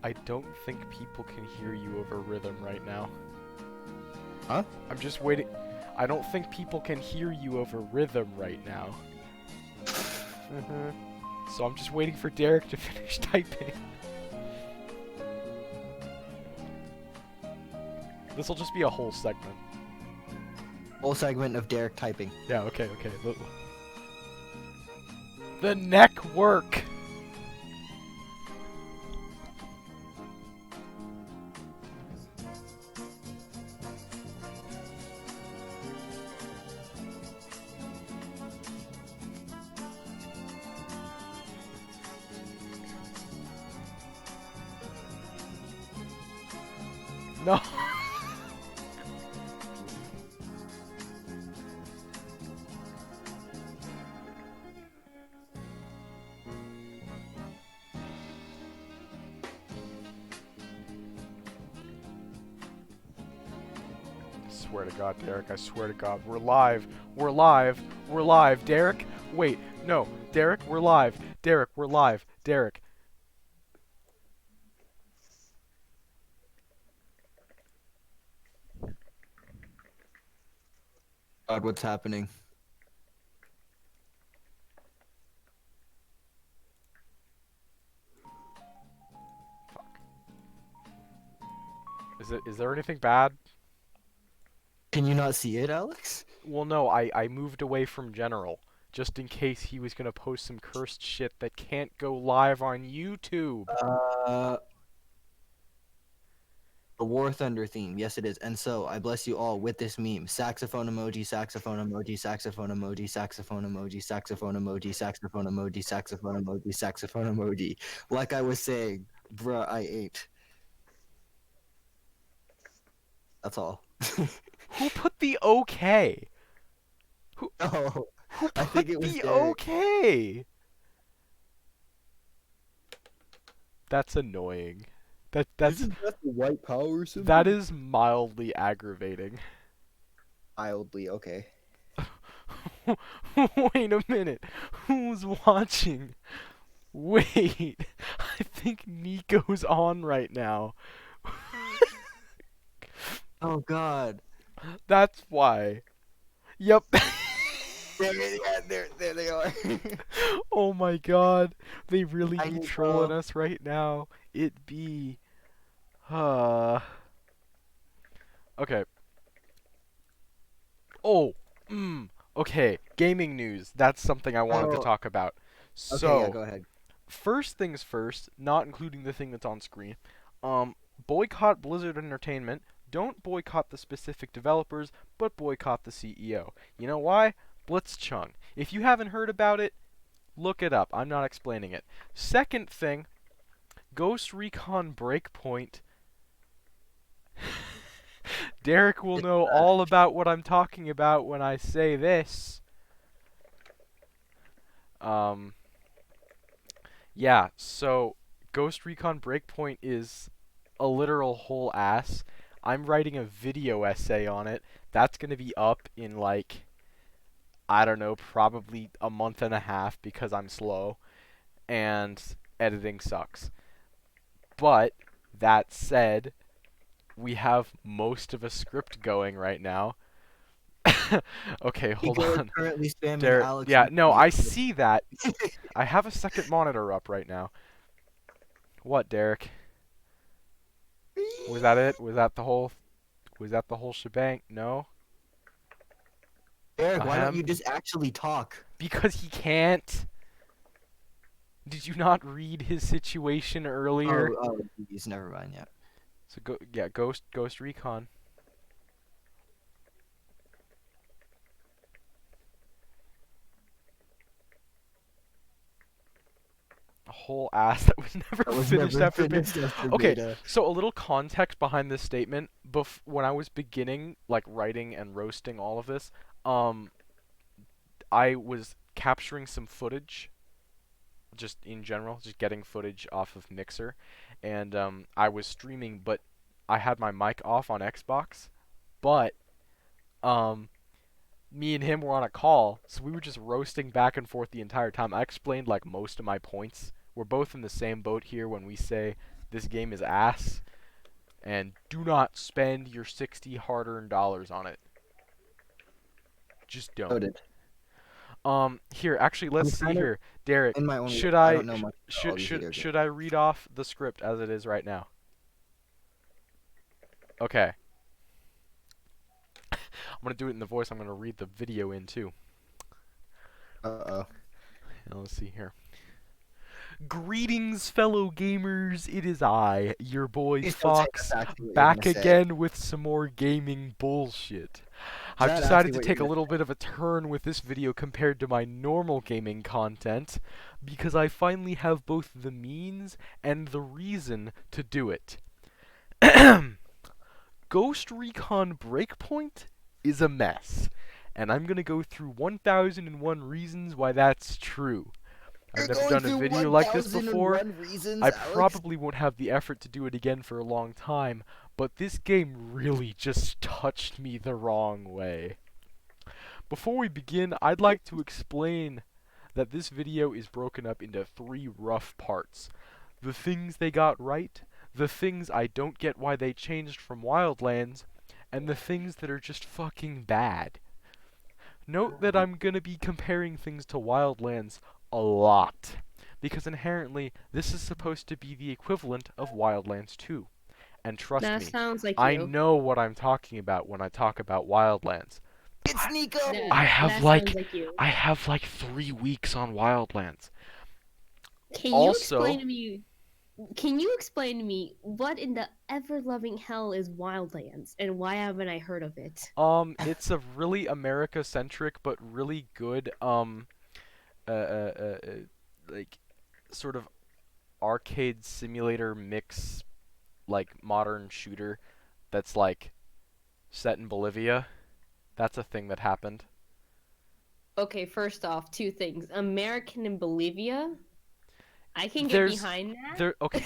I don't think people can hear you over rhythm right now.
Huh?
I'm just waiting. I don't think people can hear you over rhythm right now. So I'm just waiting for Derek to finish typing. This will just be a whole segment.
Whole segment of Derek typing.
Yeah, okay. The neck work! No. I swear to God, Derek, I swear to God, we're live, Derek, wait, no, Derek, we're live, Derek.
God, what's happening?
Fuck. Is there anything bad?
Can you not see it, Alex?
Well, no, I moved away from general, just in case he was gonna post some cursed shit that can't go live on YouTube.
The War Thunder theme, yes it is. And so, I bless you all with this meme. Saxophone emoji, saxophone emoji, saxophone emoji, saxophone emoji, saxophone emoji, saxophone emoji, saxophone emoji, saxophone emoji. Like I was saying, bruh, I ate. That's all.
Who put the okay?
Oh,
Who
I
put
think it was
the
Derek.
okay? That's annoying. That's
Isn't that the white power symbol?
that is mildly aggravating.
Mildly, okay.
Wait a minute. Who's watching? Wait. I think Nico's on right now.
Oh God.
That's why. Yep.
There they are.
Oh my God. They really
Hi,
be
Nico.
trolling us right now. It be. Okay. Oh. Okay. Gaming news. That's something I wanted to
Oh.
talk about.
Okay, yeah,
So,
go ahead.
first things first, not including the thing that's on screen. Boycott Blizzard Entertainment. Don't boycott the specific developers, but boycott the CEO. You know why? Blitzchung. If you haven't heard about it, look it up. I'm not explaining it. Second thing, Ghost Recon Breakpoint. Derek will know all about what I'm talking about when I say this. Yeah, so Ghost Recon Breakpoint is a literal whole ass. I'm writing a video essay on it. That's going to be up in like, I don't know, probably a month and a half because I'm slow and editing sucks. But that said, we have most of a script going right now. Okay, hold
Nico is
on.
currently spamming
Derek,
Alex.
yeah, no, I see that. I have a second monitor up right now. What, Derek? Was that it? Was that the whole shebang? No?
Eric, why don't
Ahem.
you just actually talk?
Because he can't. Did you not read his situation earlier?
Oh, geez, never mind. Yeah.
So Ghost Recon. A whole ass that was never
That was
finished
never
after
finished after
Okay,
beta.
so a little context behind this statement. When I was beginning, like, writing and roasting all of this, I was capturing some footage, just in general, just getting footage off of Mixer, and I was streaming, but I had my mic off on Xbox, but me and him were on a call, so we were just roasting back and forth the entire time. I explained, like, most of my points. We're both in the same boat here when we say this game is ass, and do not spend your 60 hard-earned dollars on it. Just don't.
Noted.
Here, actually, let's see
kind of
here. Derek,
In my own
should
way, I
I
don't know much about all these video games.
should I read off the script as it is right now? Okay. I'm gonna do it in the voice I'm gonna read the video in too.
Uh-oh.
Now, let's see here. Greetings, fellow gamers. It is I, your boy
Please don't say
Fox,
that's actually what you're
back
gonna say.
again with some more gaming bullshit. I've
that
decided
actually
to
what
take a
you're
little bit of a turn with this video compared to my normal gaming content, because I finally have both the means and the reason to do it. Ghost Recon Breakpoint is a mess, and I'm gonna go through 1001 reasons why that's true. I've never done a video like this before. I probably won't have the effort to do it again for a long time, but this game really just touched me the wrong way. Before we begin, I'd like to explain that this video is broken up into 3 rough parts. The things they got right, the things I don't get why they changed from Wildlands, and the things that are just fucking bad. Note that I'm gonna be comparing things to Wildlands a lot, because inherently this is supposed to be the equivalent of Wildlands 2. And trust
That
me,
sounds like
I
you.
know what I'm talking about when I talk about Wildlands.
It's Nico!
That-
I have
that
like
sounds like you.
I have like 3 weeks on Wildlands.
Can
also-
Can you explain to me what in the ever-loving hell is Wildlands, and why haven't I heard of it?
It's a really America-centric but really good like sort of arcade simulator mix, like modern shooter that's like set in Bolivia. That's a thing that happened.
Okay, first off, 2 things. American and Bolivia? I can get
There's-
behind that.
Okay.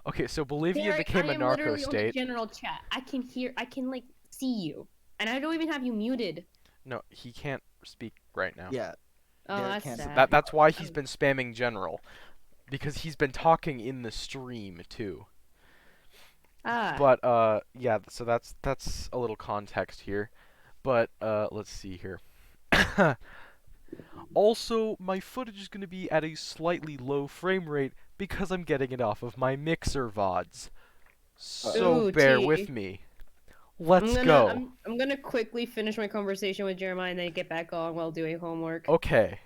Okay, so Bolivia
Derek,
became
I
a
am
narco
literally on the
state.
general chat. I can like see you. And I don't even have you muted.
No, he can't speak right now.
Yeah.
Oh,
Derek
that's
can't-
sad.
That's why he's been spamming general, because he's been talking in the stream too.
Ah.
But yeah, so that's a little context here. But let's see here. Also, my footage is going to be at a slightly low frame rate because I'm getting it off of my Mixer VODs. So
Ooh,
bear
T.
with me. Let's go.
I'm gonna quickly finish my conversation with Jeremiah and then get back on while doing homework.
Okay.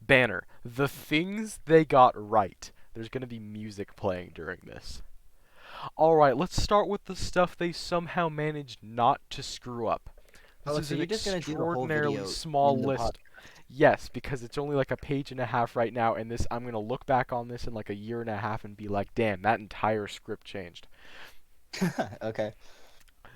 Banner. The things they got right. There's going to be music playing during this. Alright, let's start with the stuff they somehow managed not to screw up. This
Oh,
is
so
an
you're just gonna do the whole
extraordinarily
video
small
in the
list. Yes, because it's only like a page and a half right now, and this I'm going to look back on this in like a year and a half and be like, damn, that entire script changed.
Okay.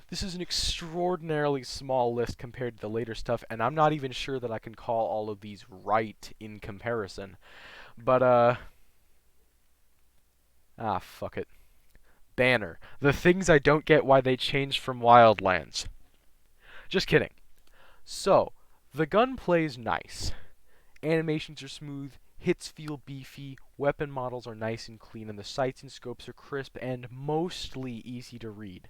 This is an extraordinarily small list compared to the later stuff, and I'm not even sure that I can call all of these right in comparison. But, fuck it. Banner. The things I don't get why they changed from Wildlands. Just kidding. So, the gunplay's nice. Animations are smooth, hits feel beefy, weapon models are nice and clean, and the sights and scopes are crisp and mostly easy to read.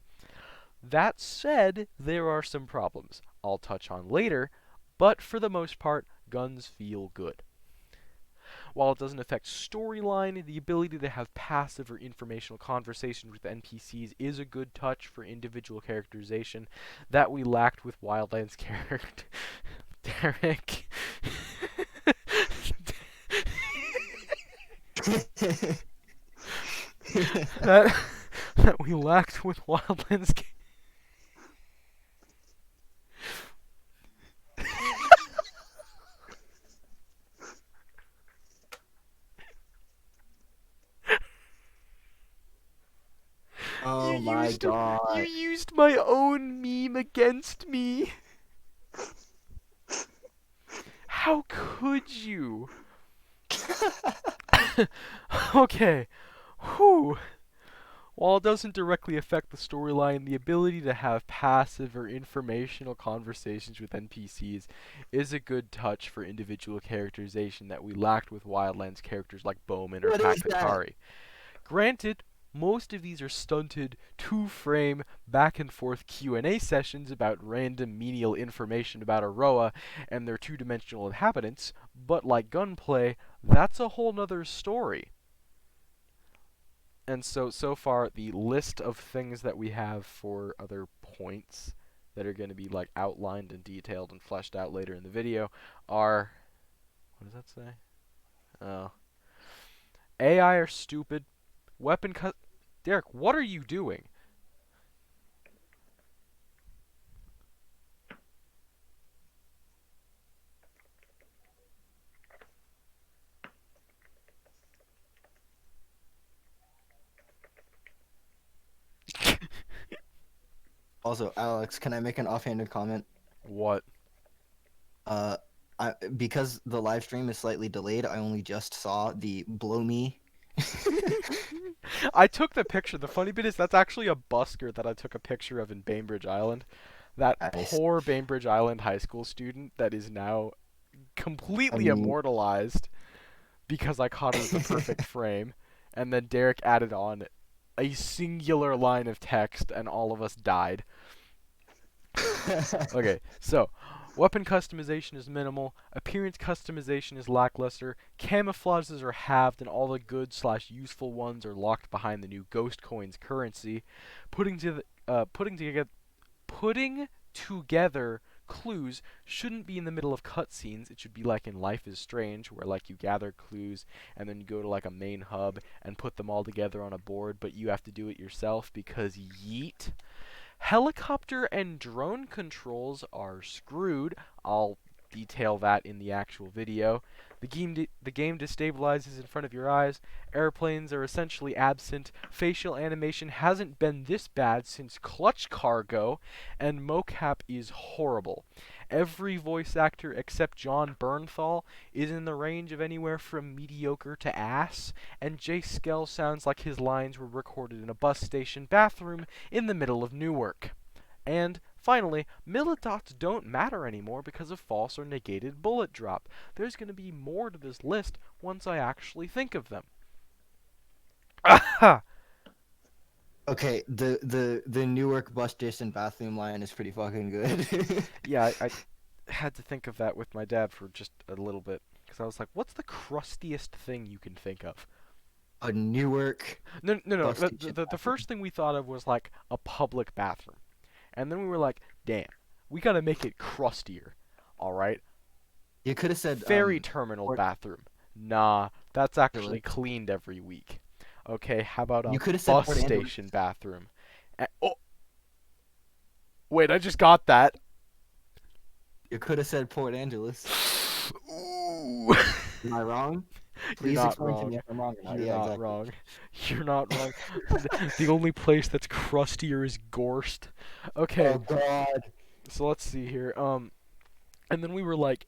That said, there are some problems I'll touch on later, but for the most part, guns feel good. While it doesn't affect storyline, the ability to have passive or informational conversations with NPCs is a good touch for individual characterization that we lacked with Wildlands character. Derek. that we lacked with Wildlands.
Oh my
You
god.
used my own meme against me. How could you? Okay. Whew. While it doesn't directly affect the storyline, the ability to have passive or informational conversations with NPCs is a good touch for individual characterization that we lacked with Wildlands characters like Bowman or
What is that?
Takakari. Granted, most of these are stunted, two-frame, back-and-forth Q&A sessions about random menial information about Aroa and their two-dimensional inhabitants, but like gunplay, that's a whole nother story. And so far, the list of things that we have for other points that are going to be like outlined and detailed and fleshed out later in the video are... What does that say? Oh. AI are stupid. Weapon cut... Derek, what are you doing?
Also, Alex, can I make an offhanded comment?
What?
Because the live stream is slightly delayed, I only just saw the blow me.
I took the picture. The funny bit is that's actually a busker that I took a picture of in Bainbridge Island. That
Nice.
poor Bainbridge Island high school student that is now completely immortalized because I caught it at the perfect frame. And then Derek added on a singular line of text and all of us died. Okay, so weapon customization is minimal, appearance customization is lackluster, camouflages are halved and all the good/useful ones are locked behind the new Ghost Coins currency. Putting together clues shouldn't be in the middle of cutscenes. It should be like in Life is Strange, where like you gather clues and then you go to like a main hub and put them all together on a board, but you have to do it yourself because yeet. Helicopter and drone controls are screwed. I'll detail that in the actual video. The game destabilizes in front of your eyes. Airplanes are essentially absent. Facial animation hasn't been this bad since Clutch Cargo, and mocap is horrible. Every voice actor except John Bernthal is in the range of anywhere from mediocre to ass, and Jay Skell sounds like his lines were recorded in a bus station bathroom in the middle of Newark. And finally, millidots don't matter anymore because of false or negated bullet drop. There's going to be more to this list once I actually think of them. Aha!
Okay, the Newark bus station bathroom line is pretty fucking good.
Yeah, I had to think of that with my dad for just a little bit. Because I was like, what's the crustiest thing you can think of?
A Newark.
No.
bus station
The
bathroom.
first thing we thought of was like a public bathroom. And then we were like, damn, we gotta make it crustier. Alright?
You could have said
Ferry terminal
Port-
bathroom. Nah, that's actually
Really?
cleaned every week. Okay, how about a
You coulda said
bus
Port Angeles.
station bathroom? Oh! Wait, I just got that.
You could have said Port Angeles.
Ooh!
Am I wrong? Please
not
explain to
wrong.
me if I'm wrong or not.
You're
Yeah,
not
exactly.
wrong. You're not wrong. The only place that's crustier is Gorst. Okay,
Oh god.
so let's see here. And then we were like,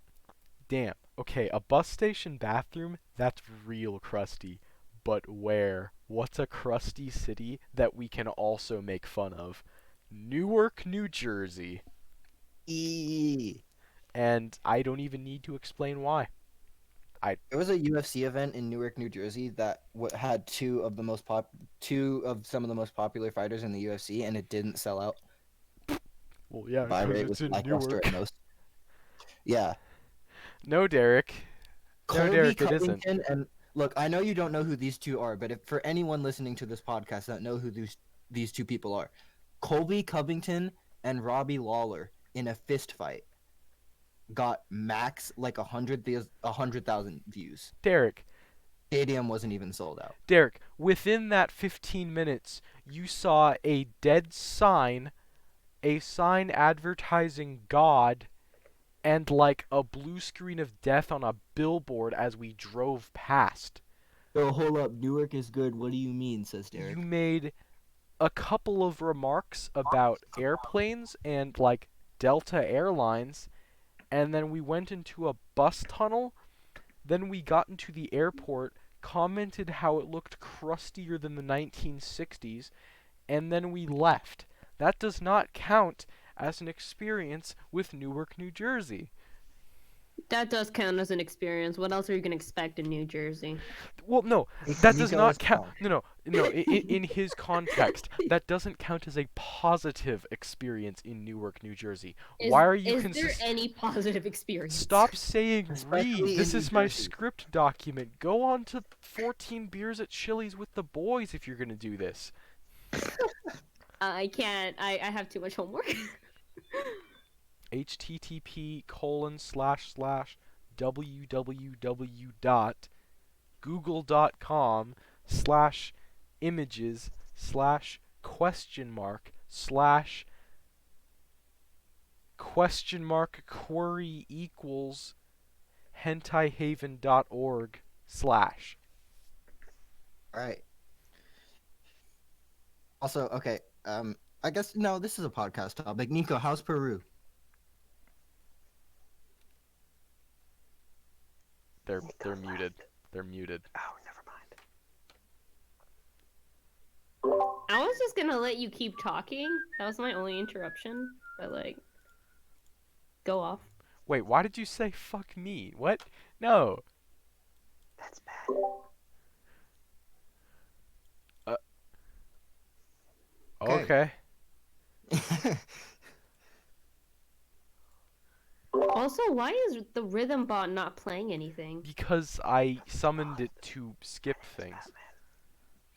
damn, okay, a bus station bathroom, that's real crusty. But where? What's a crusty city that we can also make fun of? Newark, New Jersey. And I don't even need to explain why.
There was a UFC event in Newark, New Jersey that had two of some of the most popular fighters in the UFC, and it didn't sell out.
Well, yeah,
Buy
because
rate
it's
was
in
lackluster
Newark.
at most. Yeah.
No, Derek.
Colby
Derek, it isn't.
Covington and look, I know you don't know who these two are, but if for anyone listening to this podcast that know who these two people are, Colby Covington and Robbie Lawler in a fist fight got max like 100,000 views.
Derek,
Stadium wasn't even sold out.
Derek, within that 15 minutes, you saw a dead sign, a sign advertising God, and like a blue screen of death on a billboard as we drove past.
Oh, hold up, Newark is good. What do you mean? Says Derek.
You made a couple of remarks about airplanes and like Delta Airlines, and then we went into a bus tunnel. Then we got into the airport, commented how it looked crustier than the 1960s, and then we left. That does not count as an experience with Newark, New Jersey.
That does count as an experience. What else are you gonna expect in New Jersey?
Well, no, that does
Nico
not
is
count.
wrong.
No. In his context, that doesn't count as a positive experience in Newark, New Jersey. Why are you
Is there any positive experience?
Stop saying
Especially
read.
in
This
New
is my
Jersey.
script document. Go on to 14 beers at Chili's with the boys if you're gonna do this.
I can't. I have too much homework.
www.google.com/images/?query equals hentaihaven.org/.
All right. Also, okay. I guess no. This is a podcast topic. Nico, how's Peru?
They're muted. They're muted.
Oh, never mind.
I was just gonna let you keep talking. That was my only interruption. But like, go off.
Wait, why did you say fuck me? What? No.
That's bad.
Okay.
Also, why is the rhythm bot not playing anything?
Because I summoned it to skip things.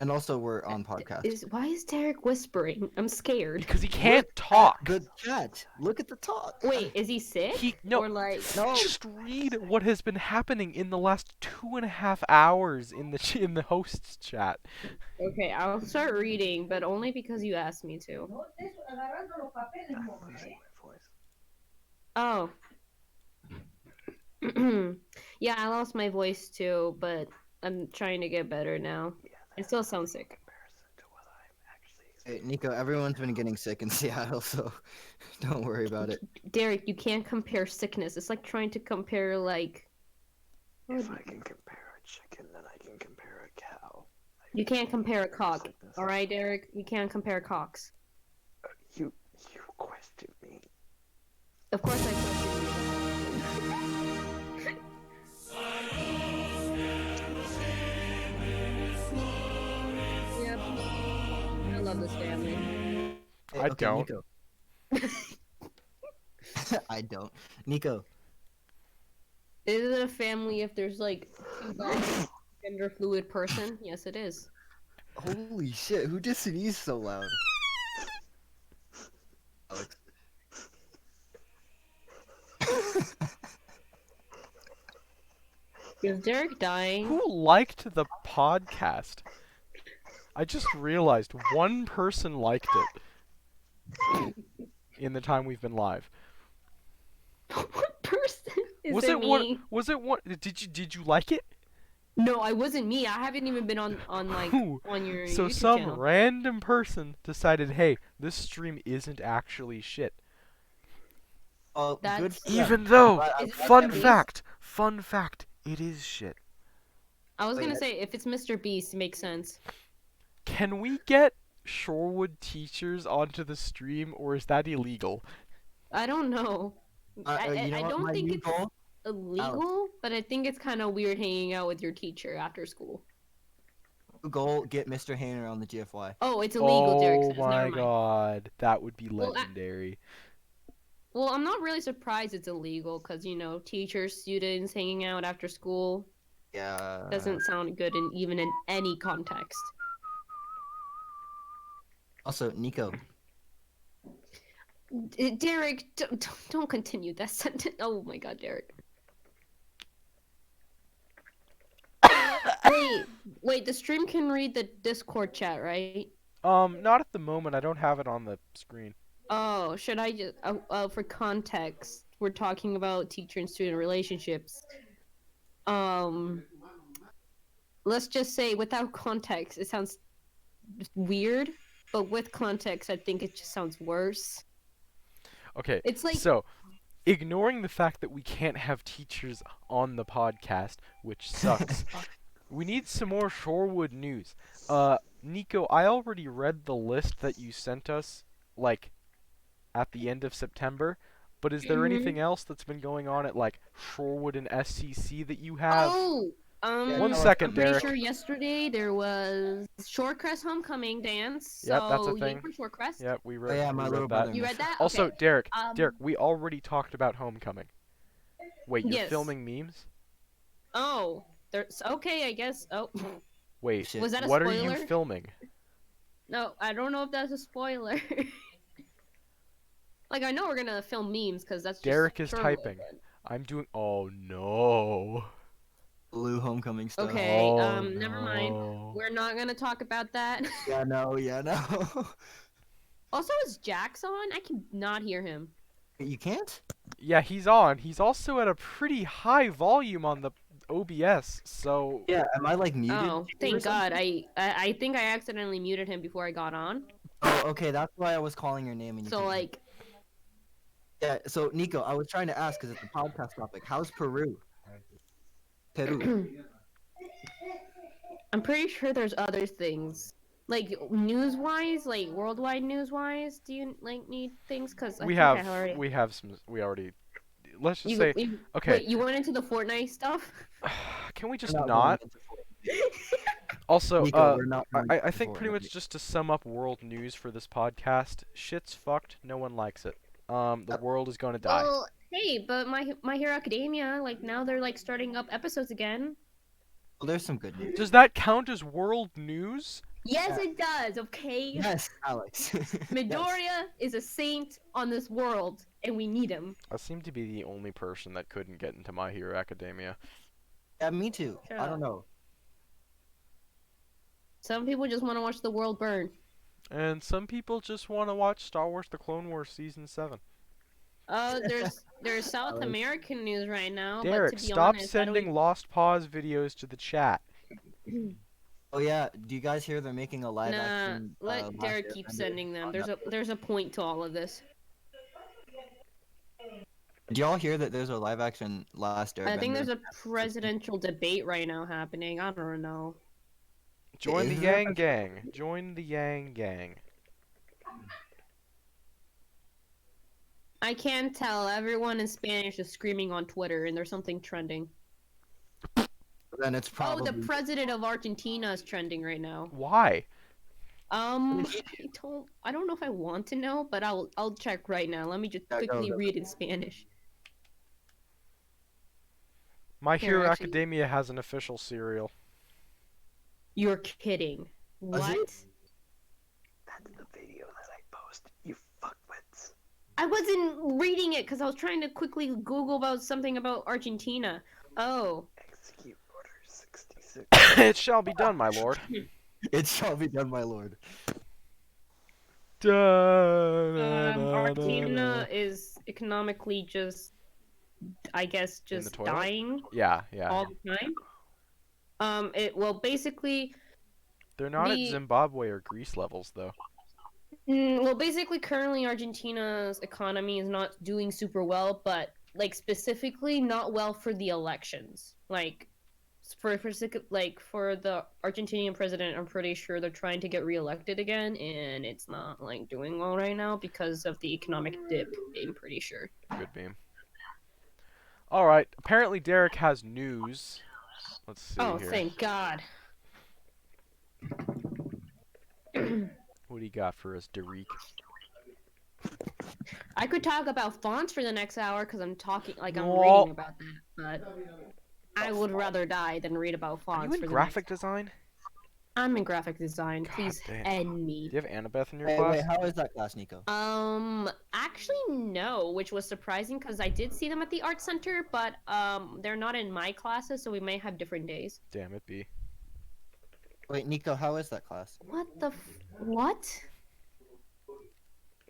And also, we're on podcast.
Why is Derek whispering? I'm scared.
Because he can't talk.
The chat. Look at the talk.
Wait, is he sick?
No.
Or like,
No.
Just read what has been happening in the last 2.5 hours in the hosts chat.
okay, I'll start reading, but only because you asked me to.
I'm losing my voice.
Oh. Yeah, I lost my voice too, but I'm trying to get better now.
Yeah,
I still sound sick.
comparison to what I'm actually.
Hey, Nico, everyone's been getting sick in Seattle, so don't worry about it.
Derek, you can't compare sickness. It's like trying to compare like.
If I can compare a chicken, then I can compare a cow.
You can't compare a cock.
Sickness.
All right, Derek, you can't compare cocks.
You questioned me.
Of course, I questioned you. Yep. I love this family.
Hey,
I don't.
Nico. I don't. Nico,
Is it a family if there's like two guys, gender fluid person? Yes, it is.
holy shit, who just sneezed so loud? Alex.
Is Derek dying?
Who liked the podcast? I just realized one person liked it in the time we've been live.
What person? Is
Was
it
it
me?
one? Was it one? Did you like it?
No, I wasn't me. I haven't even been on like
Who?
on your
So
YouTube
some
channel.
random person decided, hey, this stream isn't actually shit.
Oh,
That's-
good for them.
Even though,
Is it
fun
Mr.
fact, it is shit.
I was gonna
Wait.
say if it's Mr. Beast, it makes sense.
Can we get Shorewood teachers onto the stream, or is that illegal?
I don't know.
You
I
know what
don't
my
think
new
it's
goal?
illegal, but I think it's kind of weird hanging out with your teacher after school.
Goal, get Mr. Hayner on the GFY.
Oh, it's illegal, Derek
Oh
says.
my
Never mind.
god, that would be
Well,
legendary.
Well, I'm not really surprised it's illegal because, teachers, students hanging out after school
Yeah.
doesn't sound good even in any context.
Also, Nico.
Derek, don't continue that sentence. Oh my god, Derek. Wait, the stream can read the Discord chat, right?
Not at the moment. I don't have it on the screen.
Oh, should I just... for context, we're talking about teacher and student relationships. Let's just say without context, it sounds weird, but with context, I think it just sounds worse.
Okay,
It's like...
so, ignoring the fact that we can't have teachers on the podcast, which sucks, we need some more Shorewood news. Nico, I already read the list that you sent us, like, at the end of September, but is there anything else that's been going on at, like, Shorewood and SCC that you have?
Oh!
One second,
I'm pretty
Derek.
sure yesterday there was Shorecrest Homecoming Dance.
Yep, that's a
So,
thing.
yay for Shorecrest.
Yep, we read,
Oh, yeah,
we
my
read
little
that.
brother.
You read that?
Also,
Okay.
Derek, we already talked about Homecoming. Wait, you're
Yes.
filming memes?
Oh, there's... Okay, I guess. Oh.
Wait,
Shit.
Was that a
what are
spoiler?
you filming?
No, I don't know if that's a spoiler. Like, I know we're gonna film memes, because that's just...
Derek is
Sherwood,
typing.
but-
I'm doing. Oh no.
Blue homecoming stuff.
Okay,
Oh,
never mind.
no.
We're not gonna talk about that.
Yeah, no.
Also, is Jax on? I can not hear him.
You can't?
Yeah, he's on. He's also at a pretty high volume on the OBS, so
Yeah, am I like muted?
Oh, thank God. I think I accidentally muted him before I got on.
Oh, okay, that's why I was calling your name. And you
So,
couldn't.
like...
Yeah, so Nico, I was trying to ask because it's a podcast topic. How's Peru? Peru.
I'm pretty sure there's other things. Like, news-wise, like, worldwide news-wise, do you, like, need things? Because
we have we already. Let's just say okay.
Wait, you went into the Fortnite stuff?
Can we just
We're
not?
going into Fortnite.
Also,
Nico, we're not going
I
into
think pretty much
Fortnite.
just to sum up world news for this podcast, shit's fucked. No one likes it. The world is gonna die.
Well, hey, but My Hero Academia, like, now they're, like, starting up episodes again.
Well, there's some good news.
Does that count as world news?
Yes, it does, okay?
Yes, Alex.
Midoriya is a saint on this world, and we need him.
I seem to be the only person that couldn't get into My Hero Academia.
Yeah, me too.
Shut
I
up.
don't know.
Some people just want to watch the world burn.
And some people just want to watch Star Wars: The Clone Wars Season 7.
There's South
Alex.
American news right now.
Derek,
but to be
stop
honest, I don't
sending Lost Pause videos to the chat.
Oh yeah, do you guys hear they're making a live
Nah,
action?
let
Last
Derek keep
Airbender
sending them.
on
There's a point to all of this.
Do y'all hear that there's a live action Last Airbender?
I think there's a presidential debate right now happening. I don't know.
Join the
Is there
Yang Gang. Join the Yang Gang.
I can tell everyone in Spanish is screaming on Twitter, and there's something trending.
Then it's probably.
Oh, the president of Argentina is trending right now.
Why?
I don't know if I want to know, but I'll check right now. Let me just
Yeah, go,
quickly
go.
read in Spanish.
My
Here,
Hero
actually-
Academia has an official cereal.
You're kidding.
Does
What?
it? That's the video that I post. You fuckwits.
I wasn't reading it because I was trying to quickly Google about something about Argentina. Oh.
Execute order 66.
It shall be done, my lord.
It shall be done, my lord.
Argentina is economically just, I guess,
In the
just
toilet?
dying
Yeah.
all the time. Basically,
They're not
the-
at Zimbabwe or Greece levels, though.
basically, currently Argentina's economy is not doing super well, but like specifically not well for the elections. Like, for the Argentinian president, I'm pretty sure they're trying to get reelected again, and it's not like doing well right now because of the economic dip. I'm pretty sure.
Good beam. Alright, apparently Derek has news. Let's see
Oh,
here.
thank God.
What do you got for us, Derek?
I could talk about fonts for the next hour because I'm talking like I'm
No.
reading about that, but I would rather die than read about
Are you
fonts
in
for the
graphic
next.
design?
I'm in graphic design.
God
Please
damn.
end me.
Do you have Annabeth in your
Wait,
class?
how is that class, Nico?
Actually no, which was surprising because I did see them at the art center, but they're not in my classes, so we may have different days.
Damn it, B.
Wait, Nico, how is that class?
What the what?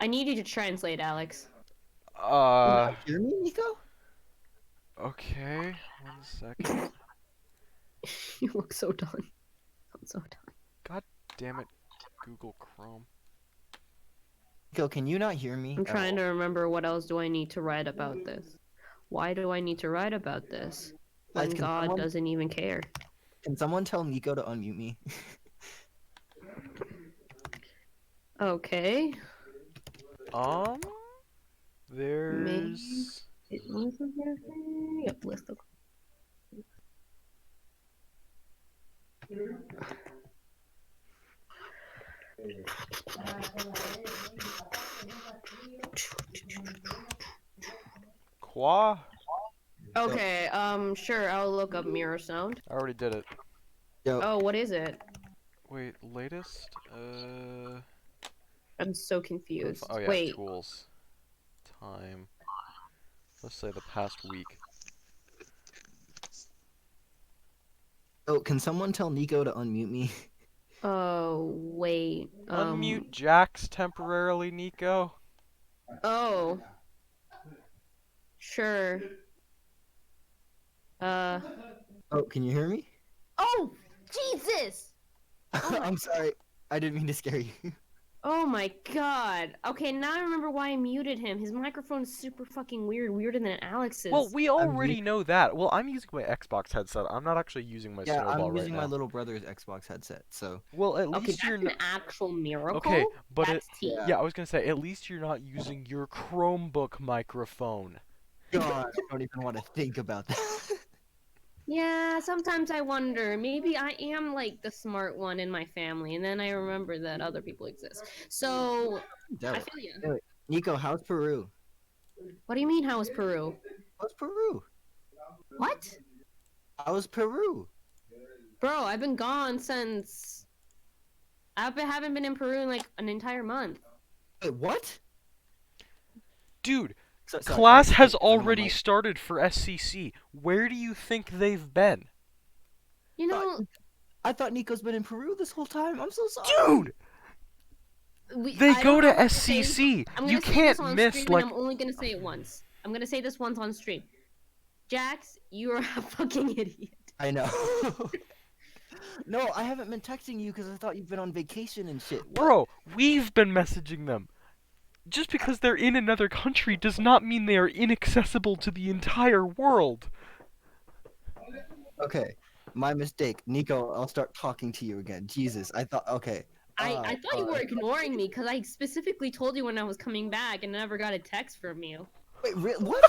I need you to translate, Alex.
Hear me, Nico?
Okay. 1 second.
You look so done. I'm so done.
God damn it, Google Chrome.
Nico, can you not hear me?
I'm trying to remember what else do I need to write about this. Why do I need to write about this when
Guys,
God doesn't even care?
Can someone tell Nico to unmute me?
Okay.
There's...
Yep, list of...
Qua?
Okay, sure, I'll look up mirror sound.
I already did it.
Yo,
Oh, what is it?
Wait, latest?
I'm so confused.
Oh yeah,
Wait.
tools. Time. Let's say the past week.
oh, can someone tell Nico to unmute me?
Oh, wait.
Unmute Jax temporarily, Nico.
Oh. Sure.
Oh, can you hear me?
Oh, Jesus!
I'm sorry. I didn't mean to scare you.
Oh my god. Okay, now I remember why I muted him. His microphone is super fucking weird, weirder than Alex's.
Well, we already know that. Well, I'm using my Xbox headset. I'm not actually using my
Yeah,
Snowball
I'm
right
using
now.
my little brother's Xbox headset, so...
Well, at
Okay,
least
that's
you're
an
not...
actual miracle.
Okay, but
that's tea.
yeah, I was gonna say, at least you're not using your Chromebook microphone.
God, I don't even want to think about that.
Yeah, sometimes I wonder, maybe I am like the smart one in my family, and then I remember that other people exist. So, I feel you.
Wait, Nico, how's Peru?
What do you mean, how was Peru?
How's Peru?
What?
How's Peru?
Bro, I've been gone since... haven't been in Peru in like an entire month.
Wait, what?
Dude,
Sorry,
class
I
has
just- I don't know,
already
my-
started for SCC. Where do you think they've been?
You know,
I thought Nico's been in Peru this whole time. I'm so sorry.
Dude! They
I
go
don't know
to
what say.
SCC.
I'm gonna
You
say
can't
this on
miss,
stream,
like...
and I'm only gonna say it once. I'm gonna say this once on stream. Jax, you are a fucking idiot.
I know. No, I haven't been texting you because I thought you've been on vacation and shit. What?
Bro, we've been messaging them. Just because they're in another country does not mean they are inaccessible to the entire world.
Okay, my mistake. Nico, I'll start talking to you again. Jesus, I thought, okay.
I thought you were ignoring me because I specifically told you when I was coming back and never got a text from you.
Wait, what?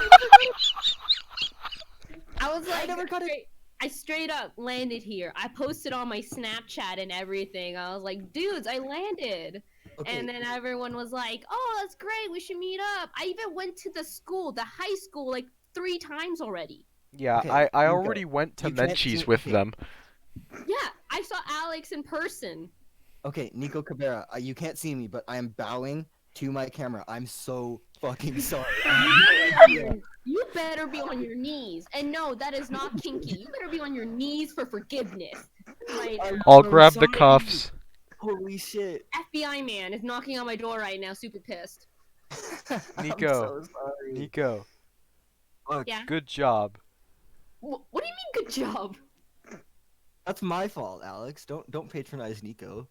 I was like,
never got it.
I straight up landed here. I posted on my Snapchat and everything. I was like, dudes, I landed.
Okay,
And then everyone was like, oh, that's great. We should meet up. I even went to the school, the high school, like 3 times already.
Yeah,
Okay,
I
Nico,
already went to
you can't
Menchie's
see-
with
okay.
them.
Yeah, I saw Alex in person.
okay, Nico Cabrera, you can't see me, but I am bowing to my camera. I'm so fucking sorry.
You better be on your knees. And no, that is not kinky. You better be on your knees for forgiveness. Right now.
I'll
so
grab the
sorry.
cuffs.
Holy shit.
FBI man is knocking on my door right now, super pissed.
I'm
Nico.
so sorry.
Nico,
Fuck,
Yeah.
good job.
What do you mean, good job?
That's my fault, Alex. Don't patronize Nico.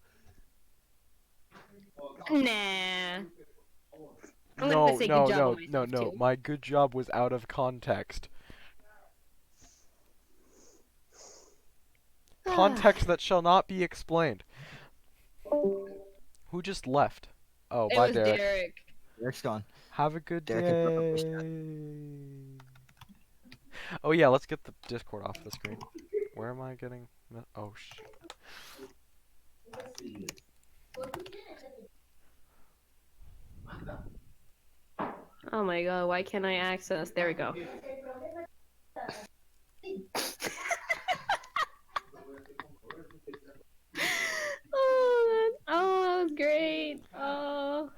Nah. I'm
No,
gonna say
no,
good job
no,
on
no,
myself,
no.
too.
My good job was out of context. Context that shall not be explained. Who just left? Oh,
It
bye,
was
Derek.
Derek.
Eric's gone.
Have a good
Derek had broken up
day. Oh yeah, let's get the Discord off the screen. Where am I getting? Oh shit.
Oh my god, why can't I access? There we go. That was great. Oh.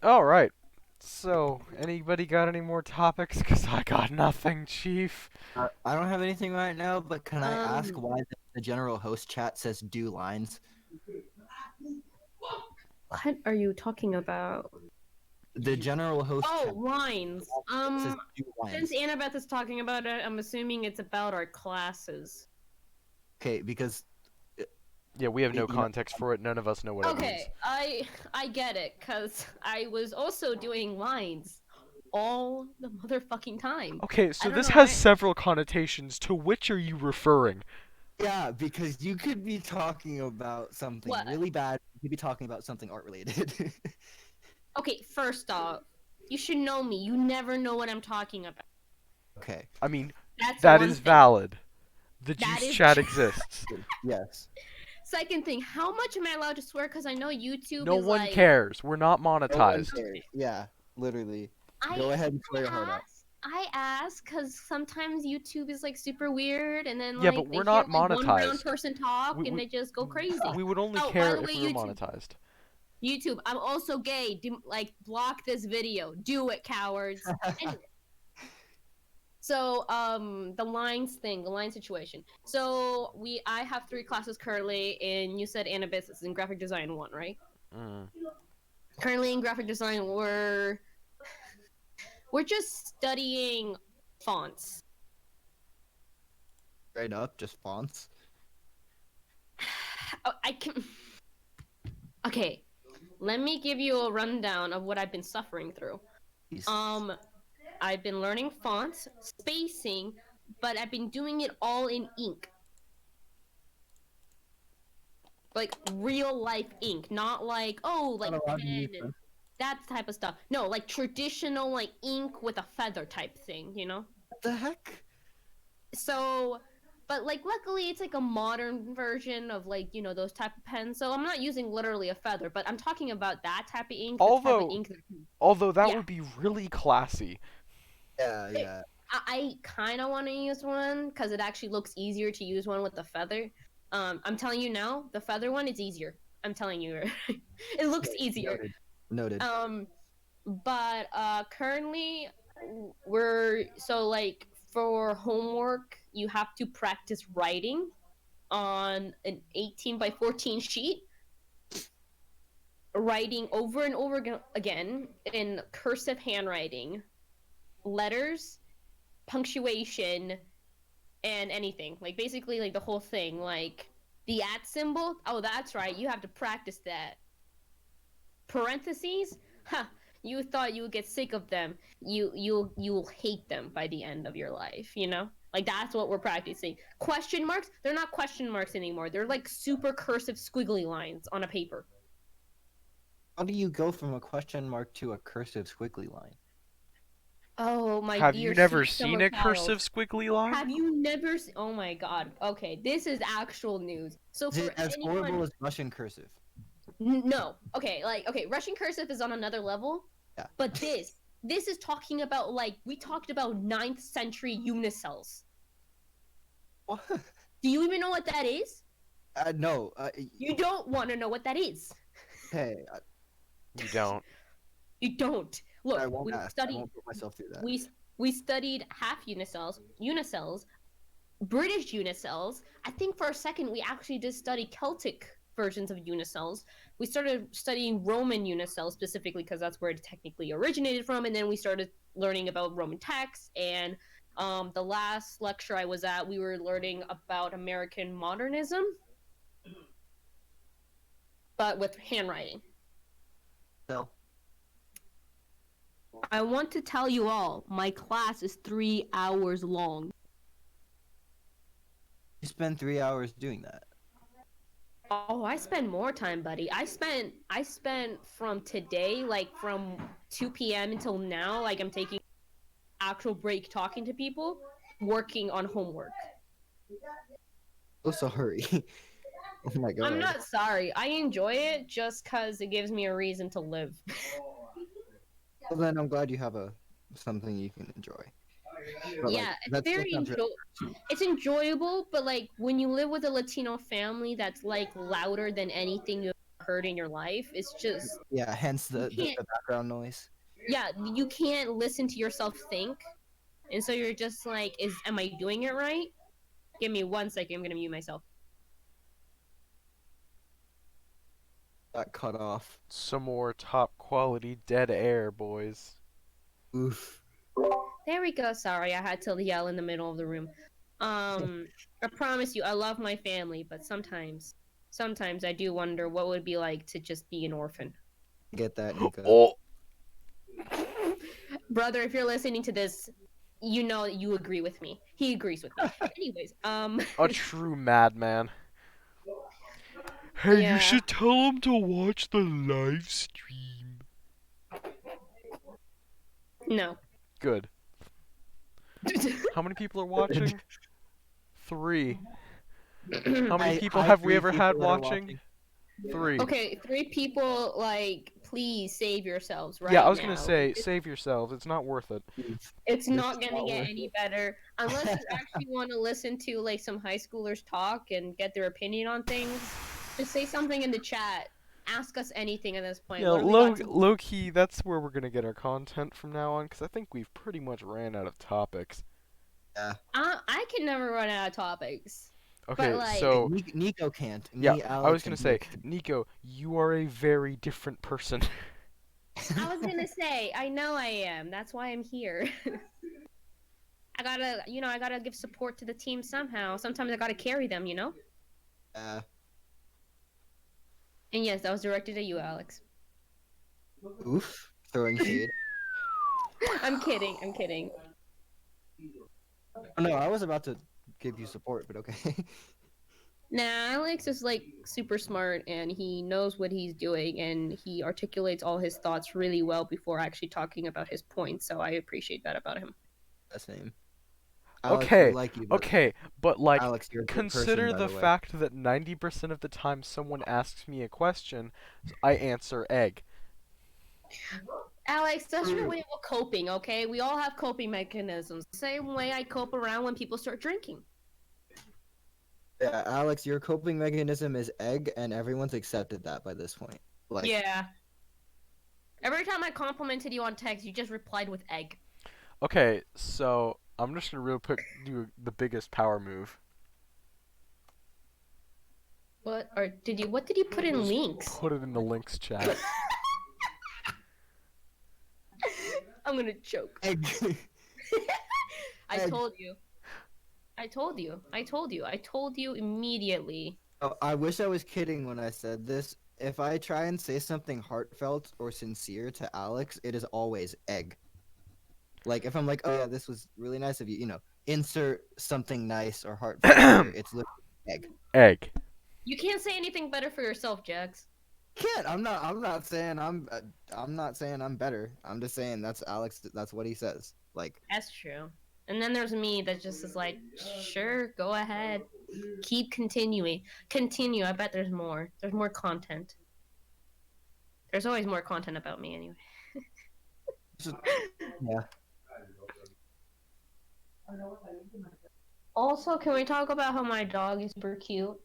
Alright. So, anybody got any more topics? Because I got nothing, Chief.
I don't have anything right now, but can I ask
Um,
why the general host chat says do lines?
What are you talking about?
The general host
Oh,
chat
lines.
says do lines.
Since Annabeth is talking about it, I'm assuming it's about our classes.
Okay, because
Yeah, we have no
You know-
context for it. None of us know what it means.
Okay, I get it, cause I was also doing lines all the motherfucking time.
Okay, so
don't
this
know
has
why-
several connotations. To which are you referring?
yeah, because you could be talking about something
What?
really bad. You could be talking about something art related.
Okay, first off, you should know me. You never know what I'm talking about.
Okay.
I mean,
That's
that
one
is
thing.
valid. The
That
juice
is
chat
true.
exists.
Yes.
Second thing, how much am I allowed to swear? Because I know YouTube
No
is
one
like...
cares. We're not
No one
monetized.
cares. Yeah, literally.
I,
Go ahead and swear your heart out.
I ask because sometimes YouTube is like super weird, and then
Yeah,
like
but
they
we're
hear
not
like one brown
monetized.
person talk
We-
and they just go crazy.
We would only
Oh, by
care
the
if
way,
we were
YouTube.
monetized.
YouTube, I'm also gay. Like block this video. Do it, cowards. Anyway. So the lines thing, the line situation. So I have 3 classes currently, and you said Annabis is in graphic design 1, right?
Mm.
Currently in graphic design, we're just studying fonts.
Straight up, just fonts.
Oh, I can. Okay, let me give you a rundown of what I've been suffering through.
Jeez.
I've been learning fonts, spacing, but I've been doing it all in ink. Like real life ink, not like like
Not allowed to
pen
use
and
them.
that type of stuff. No, like traditional like ink with a feather type thing, you know?
What the heck?
So, but like luckily it's like a modern version of like, you know, those type of pens. So I'm not using literally a feather, but I'm talking about that type of ink, the type
Although-
of ink that
Although that
Yeah.
would be really classy.
Yeah, yeah.
I kind of want to use one because it actually looks easier to use one with the feather. I'm telling you now, the feather one is easier. I'm telling you, it looks easier.
Noted.
But currently we're like for homework you have to practice writing on an 18 by 14 sheet, writing over and over again in cursive handwriting, letters, punctuation, and anything like basically like the whole thing, like the @ symbol. Oh, that's right, you have to practice that. Parentheses, you thought you would get sick of them. You'll hate them by the end of your life, you know? Like that's what we're practicing. Question marks, they're not question marks anymore. They're like super cursive squiggly lines on a paper.
How do you go from a question mark to a cursive squiggly line?
Oh my
Have
dear
you never
sweet
seen
summer
a cursive
child.
squiggly line?
Have you never oh my god. Okay, this is actual news. So
Is
for
it as
anyone...
horrible as Russian cursive?
No. Okay, Russian cursive is on another level.
Yeah.
But this is talking about like we talked about 9th century unicells.
What?
Do you even know what that is?
No.
You don't want to know what that is.
Hey,
You don't.
You don't. Look,
I won't
we
ask. I won't put myself through that.
we studied half unicells, British unicells. I think for a second we actually did study Celtic versions of unicells. We started studying Roman unicells specifically because that's where it technically originated from, and then we started learning about Roman texts. And the last lecture I was at, we were learning about American modernism, but with handwriting.
So,
I want to tell you all, my class is 3 hours long.
you spend 3 hours doing that.
Oh, I spend more time, buddy. I spent from today, like from 2 p.m. until now, like I'm taking actual break talking to people, working on homework.
Oh, sorry. Oh my god.
I'm not sorry. I enjoy it just because it gives me a reason to live.
Well, then I'm glad you have a something you can enjoy. But,
Yeah, it's
that
very
sounds
it's enjoyable, but like when you live with a Latino family that's like louder than anything you've heard in your life, it's just
yeah. Hence
you
the
can't.
background noise.
Yeah, you can't listen to yourself think, and so you're just like, am I doing it right? Give me 1 second. I'm gonna mute myself.
Got cut off.
Some more top quality dead air, boys.
Oof.
There we go. Sorry, I had to yell in the middle of the room. I promise you, I love my family, but sometimes I do wonder what would it be like to just be an orphan.
Get that, Nico.
Oh,
Brother, if you're listening to this, you know you agree with me. He agrees with me. Anyways,
a true madman. Hey,
Yeah.
you should tell him to watch the live stream.
No.
Good. How many people are watching? 3. How many people have we
3
ever
people
had
that are
watching? 3.
Okay, 3 people, like, please save yourselves right
Yeah, I was
now.
gonna say, save yourselves. It's not worth it.
It's not
This is
gonna
not
get
worth
any better unless you actually want to listen to like some high schoolers talk and get their opinion on things. Just say something in the chat. Ask us anything at this point.
Yeah,
What do we got to-
low key, that's where we're gonna get our content from now on, because I think we've pretty much ran out of topics.
I can never run out of topics.
Okay,
like-
so
Nico can't.
yeah,
Me,
I
Alex,
was gonna
and
say,
Nick.
Nico, you are a very different person.
I was gonna say, I know I am. That's why I'm here. I gotta give support to the team somehow. Sometimes I gotta carry them, you know? And yes, that was directed at you, Alex.
Oof. Throwing shade.
I'm kidding. I'm kidding.
Oh, no, I was about to give you support, but okay.
Nah, Alex is like super smart and he knows what he's doing and he articulates all his thoughts really well before actually talking about his points. So I appreciate that about him.
That's name. Alex,
Okay,
we like you, but
okay, but like,
Alex, you're a good
consider
person, by
the
way.
fact that 90% of the time someone asks me a question, I answer egg.
Alex, that's your way of coping, okay? We all have coping mechanisms. Same way I cope around when people start drinking.
Yeah, Alex, your coping mechanism is egg, and everyone's accepted that by this point. Like,
Yeah. Every time I complimented you on text, you just replied with egg.
Okay, so I'm just gonna real quick do the biggest power move.
What did you put in links?
Put it in the links chat.
I'm gonna choke.
egg.
I
Egg.
told you. I told you immediately.
Oh, I wish I was kidding when I said this. If I try and say something heartfelt or sincere to Alex, it is always egg. Like, if I'm like, oh yeah, this was really nice of you, insert something nice or heartfelt here, it's literally egg.
Egg.
You can't say anything better for yourself, Jax.
Can't. I'm not saying I'm not saying I'm better. I'm just saying that's Alex. That's what he says. Like,
That's true. And then there's me that just is like, sure, go ahead. Keep continuing. Continue. I bet there's more. There's more content. There's always more content about me anyway.
yeah.
Also, can we talk about how my dog is super cute?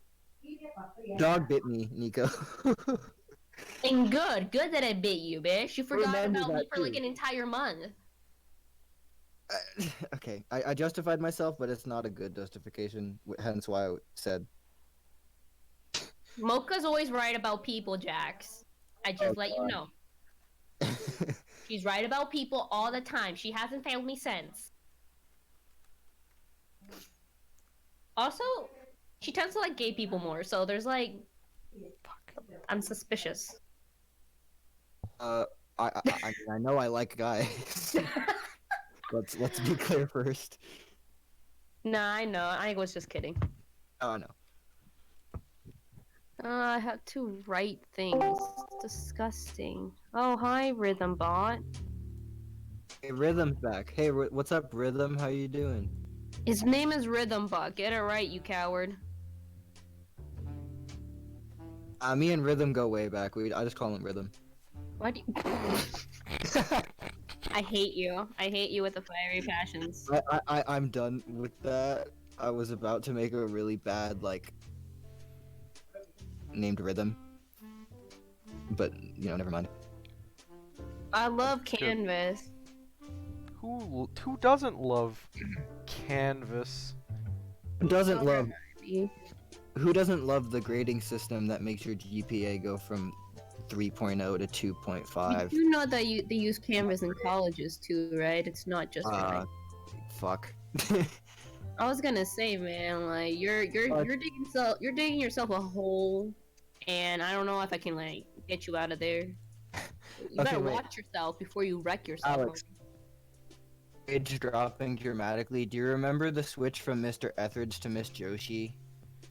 Dog bit me, Nico.
And good that I bit you, bitch. You forgot
Remember
about me
that
for like
too.
an entire month.
Okay, I justified myself, but it's not a good justification. Hence why I said.
Mocha's always right about people, Jax. I just let you know. She's right about people all the time. She hasn't failed me since. Also, she tends to like gay people more, so there's like, I'm suspicious.
I know I like guys. Let's be clear first.
Nah, I know. I was just kidding.
Oh no.
I have to write things. Disgusting. Oh, hi, Rhythm Bot.
Hey, Rhythm's back. Hey, what's up, Rhythm? How you doing?
His name is Rhythm Bot. Get it right, you coward.
Me and Rhythm go way back. I just call him Rhythm.
Why do you... I hate you. I hate you with the fiery passions.
I'm done with that. I was about to make a really bad like named rhythm, but never mind.
I love
Good.
Canvas.
Who doesn't love Canvas?
Who doesn't love
Me.
Who doesn't love the grading system that makes your GPA go from 3.0 to 2.5?
You know that they use Canvas in colleges too, right? It's not just
Fuck.
I was gonna say, man, like you're digging yourself a hole, and I don't know if I can like get you out of there. You
Okay,
better
wait.
watch yourself before you wreck yourself.
Alex. Grades dropping dramatically. Do you remember the switch from Mr. Etheridge to Miss Joshi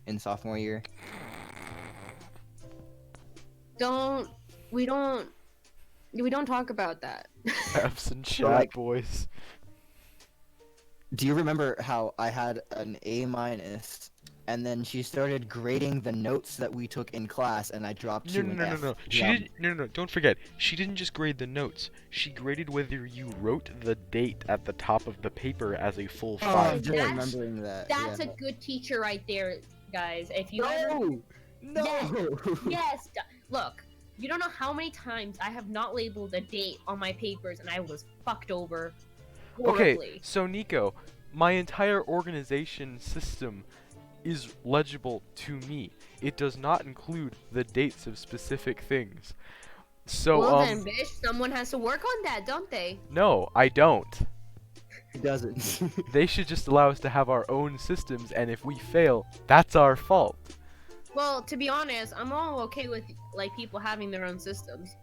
in sophomore year?
We don't talk about that.
F's and chat,
like-
boys.
Do you remember how I had an A minus, and then she started grading the notes that we took in class, and I dropped to an F?
No. She didn't. No. Don't forget. She didn't just grade the notes. She graded whether you wrote the date at the top of the paper as a full
Oh, I'm
five.
just
That's-
remembering that.
That's
yeah.
a good teacher right there, guys. If you ever
No!
yes, look, you don't know how many times I have not labeled a date on my papers, and I was fucked over.
Okay,
Horribly.
so Nico, my entire organization system is legible to me. It does not include the dates of specific things. So,
Well then, bitch, someone has to work on that, don't they?
no, I don't.
It doesn't.
They should just allow us to have our own systems, and if we fail, that's our fault.
Well, to be honest, I'm all okay with like people having their own systems.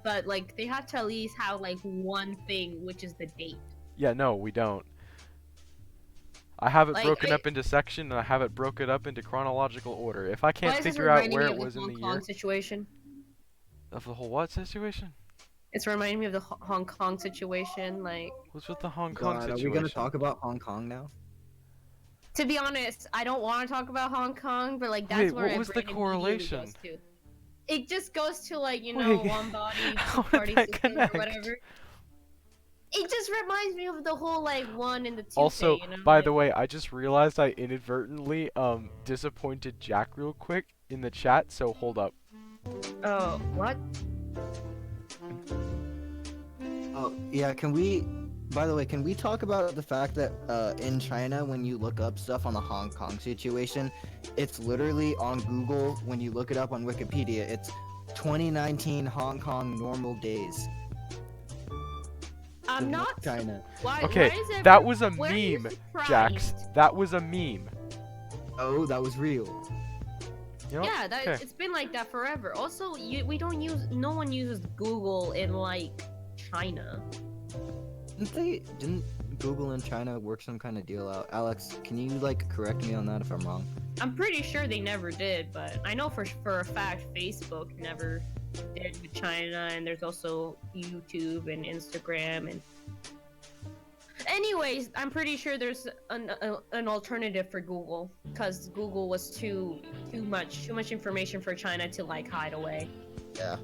But like they have to at least have like one thing, which is the date.
Yeah, no, we don't. I have it
Like,
broken up into section, and I have it broken up into chronological order. If I
Why
can't
is this
figure out
reminding
where
me
it
of the
was in
Hong
the
Kong
year
situation?
of the whole what situation?
It's reminding me of the Hong Kong situation. Like,
What's with the Hong Kong
God, are
situation?
we gonna talk about Hong Kong now?
to be honest, I don't want to talk about Hong Kong, but like that's
Wait,
where
what
my
was the
brain immediately
correlation?
goes to. It just goes to like
Wait,
one body,
how
two
did
party
that
system
connect?
or whatever. It just reminds me of the whole like one and the two
Also,
thing,
by
like,
the way, I just realized I inadvertently disappointed Jack real quick in the chat, so hold up.
oh, what?
Oh, yeah, by the way, can we talk about the fact that in China, when you look up stuff on the Hong Kong situation, it's literally on Google, when you look it up on Wikipedia, it's 2019 Hong Kong normal days.
I'm
in
not.
China.
Why,
Okay,
why is it,
that was a
why are you
meme,
surprised?
Jax. That was a meme.
Oh, that was real.
Yep,
Yeah,
okay.
it's been like that forever. Also, no one uses Google in like China.
Didn't Google and China work some kind of deal out? Alex, can you like correct me on that if I'm wrong?
I'm pretty sure they never did, but I know for a fact Facebook never did with China, and there's also YouTube and Instagram and. Anyways, I'm pretty sure there's an alternative for Google, because Google was too much information for China to like hide away.
Yeah.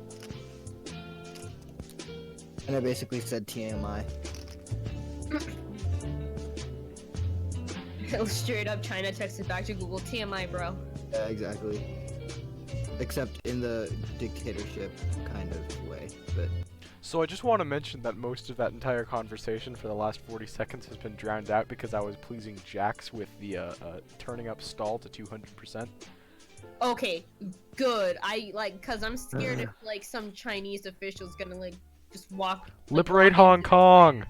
And I basically said TMI.
Straight up, China texted back to Google, TMI, bro.
Yeah, exactly. Except in the dictatorship kind of way, but
So I just want to mention that most of that entire conversation for the last 40 seconds has been drowned out because I was pleasing Jax with the turning up stall to 200%.
Okay, good. Cause I'm scared if like some Chinese official's gonna like just walk.
Liberate Hong Kong!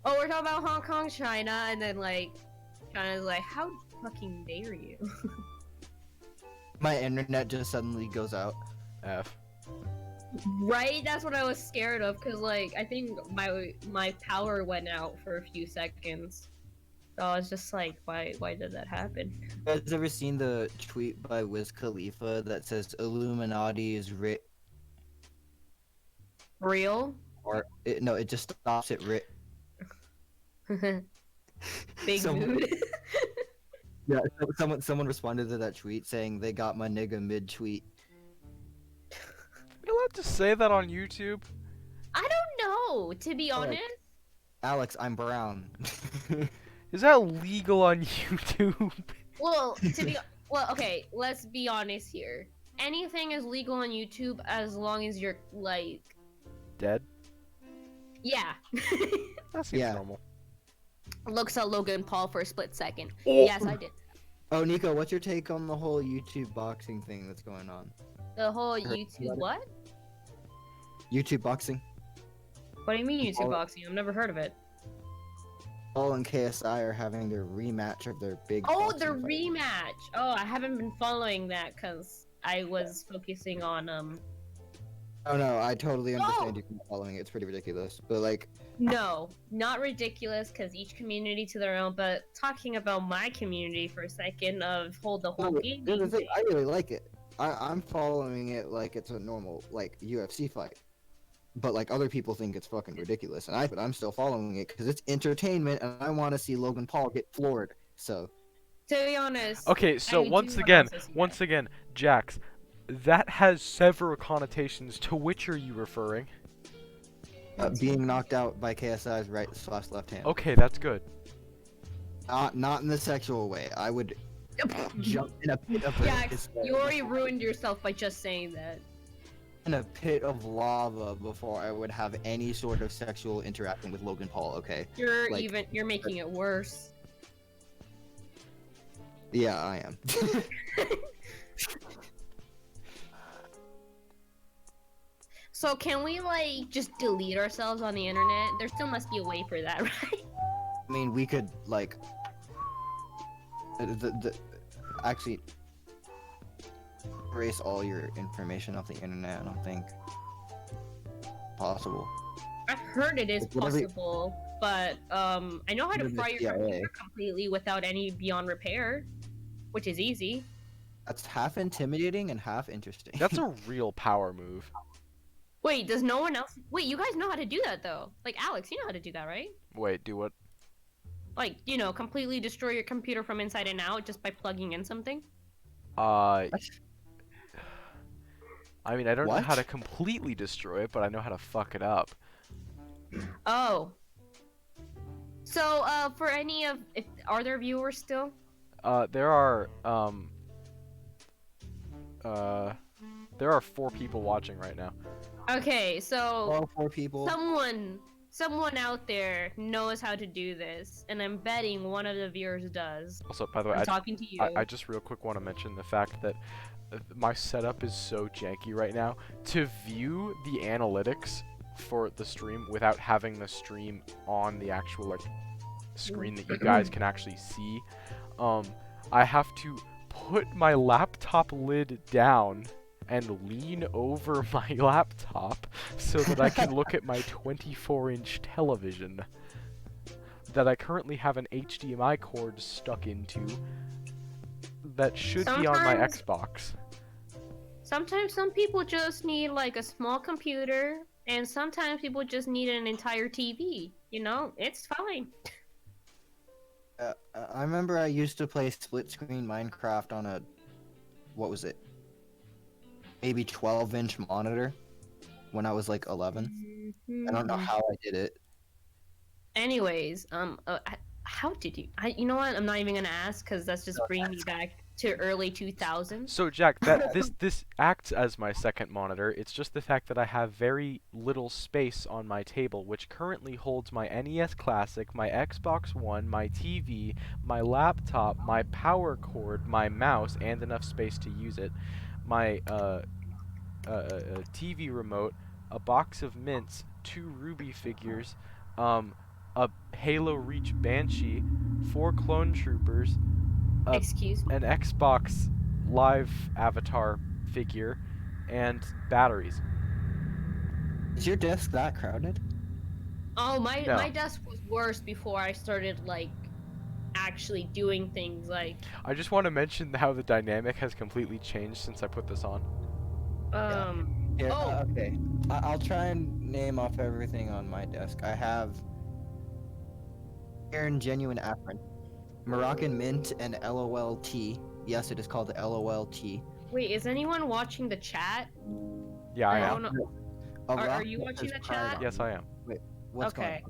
Oh, we're talking about Hong Kong, China, and then like China's like, how fucking dare you?
my internet just suddenly goes out.
F.
Right? That's what I was scared of, cause like I think my power went out for a few seconds. So I was just like, why did that happen?
You guys ever seen the tweet by Wiz Khalifa that says Illuminati is writ,
Real?
or no, it just stops at writ.
Big
Someone-
mood.
Yeah, someone responded to that tweet saying they got my nigga mid tweet.
You allowed to say that on YouTube?
I don't know, to be
Alright.
honest.
Alex, I'm brown.
Is that legal on YouTube?
Well, okay, let's be honest here. Anything is legal on YouTube as long as you're like,
Dead?
yeah.
That seems
Yeah.
normal.
Looks at Logan Paul for a split second.
Oh.
Yes, I did.
Oh, Nico, what's your take on the whole YouTube boxing thing that's going on?
The whole
Heard
YouTube
about it.
what?
YouTube boxing?
What do you mean YouTube
All-
boxing? I've never heard of it.
Paul and KSI are having their rematch of their big.
Oh,
boxing
the
fight.
rematch. Oh, I haven't been following that because I was focusing on
Oh no, I totally understand
No!
you from following it. It's pretty ridiculous, but like,
No, not ridiculous because each community to their own. But talking about my community for a second of the whole game.
here's the thing, I really like it. I'm following it like it's a normal like UFC fight, but like other people think it's fucking ridiculous, but I'm still following it because it's entertainment, and I want to see Logan Paul get floored. So
To be honest.
Okay, so
I do
once
wanna
again,
also see that.
Jax, that has several connotations. To which are you referring?
being knocked out by KSI's right/left hand.
Okay, that's good.
Not in the sexual way. I would jump in a pit of
Yeah,
his-
you already ruined yourself by just saying that.
in a pit of lava before I would have any sort of sexual interaction with Logan Paul. Okay. Like-
You're making it worse.
Yeah, I am.
So can we like just delete ourselves on the internet? There still must be a way for that, right?
I mean, we could like actually erase all your information off the internet. I don't think possible.
I've heard it is
It's whatever-
possible, but I know how to
Whatever
fry
the
your
CIA.
computer completely without any beyond repair, which is easy.
That's half intimidating and half interesting.
That's a real power move.
Wait, does no one else? Wait, you guys know how to do that though. Like Alex, you know how to do that, right?
Wait, do what?
Like, you know, completely destroy your computer from inside and out just by plugging in something.
I mean, I don't know
What?
how to completely destroy it, but I know how to fuck it up.
Oh. So, for any of, are there viewers still?
There are 4 people watching right now.
Okay, so
all 4 people.
someone out there knows how to do this, and I'm betting one of the viewers does.
Also, by the way,
I'm talking to you.
I just real quick want to mention the fact that my setup is so janky right now. To view the analytics for the stream without having the stream on the actual like screen that you guys can actually see, I have to put my laptop lid down and lean over my laptop so that I can look at my 24-inch television that I currently have an HDMI cord stuck into that should be on my
Sometimes-
Xbox.
Sometimes some people just need like a small computer, and sometimes people just need an entire TV. You know, it's fine.
I remember I used to play split screen Minecraft on a, what was it? Maybe 12-inch monitor when I was like 11. I don't know how I did it.
Anyways, how did you? You know what? I'm not even gonna ask because that's just bringing me back to early 2000s.
So Jack, this acts as my second monitor. It's just the fact that I have very little space on my table, which currently holds my NES Classic, my Xbox One, my TV, my laptop, my power cord, my mouse, and enough space to use it, my TV remote, a box of mints, 2 Ruby figures, a Halo Reach Banshee, 4 clone troopers,
Excuse me.
an Xbox Live avatar figure, and batteries.
Is your desk that crowded?
Oh, my
No.
my desk was worse before I started like actually doing things like
I just want to mention how the dynamic has completely changed since I put this on.
Here,
Oh.
okay. I'll try and name off everything on my desk. I have Aaron Genuine Afrin, Moroccan Mint, and LOLT. Yes, it is called the LOLT.
Wait, is anyone watching the chat?
Yeah, I
I
am.
don't know.
A
Are
rock
you
that
watching
says
the
pride
chat?
on
Yes,
it.
I am.
What's
Okay.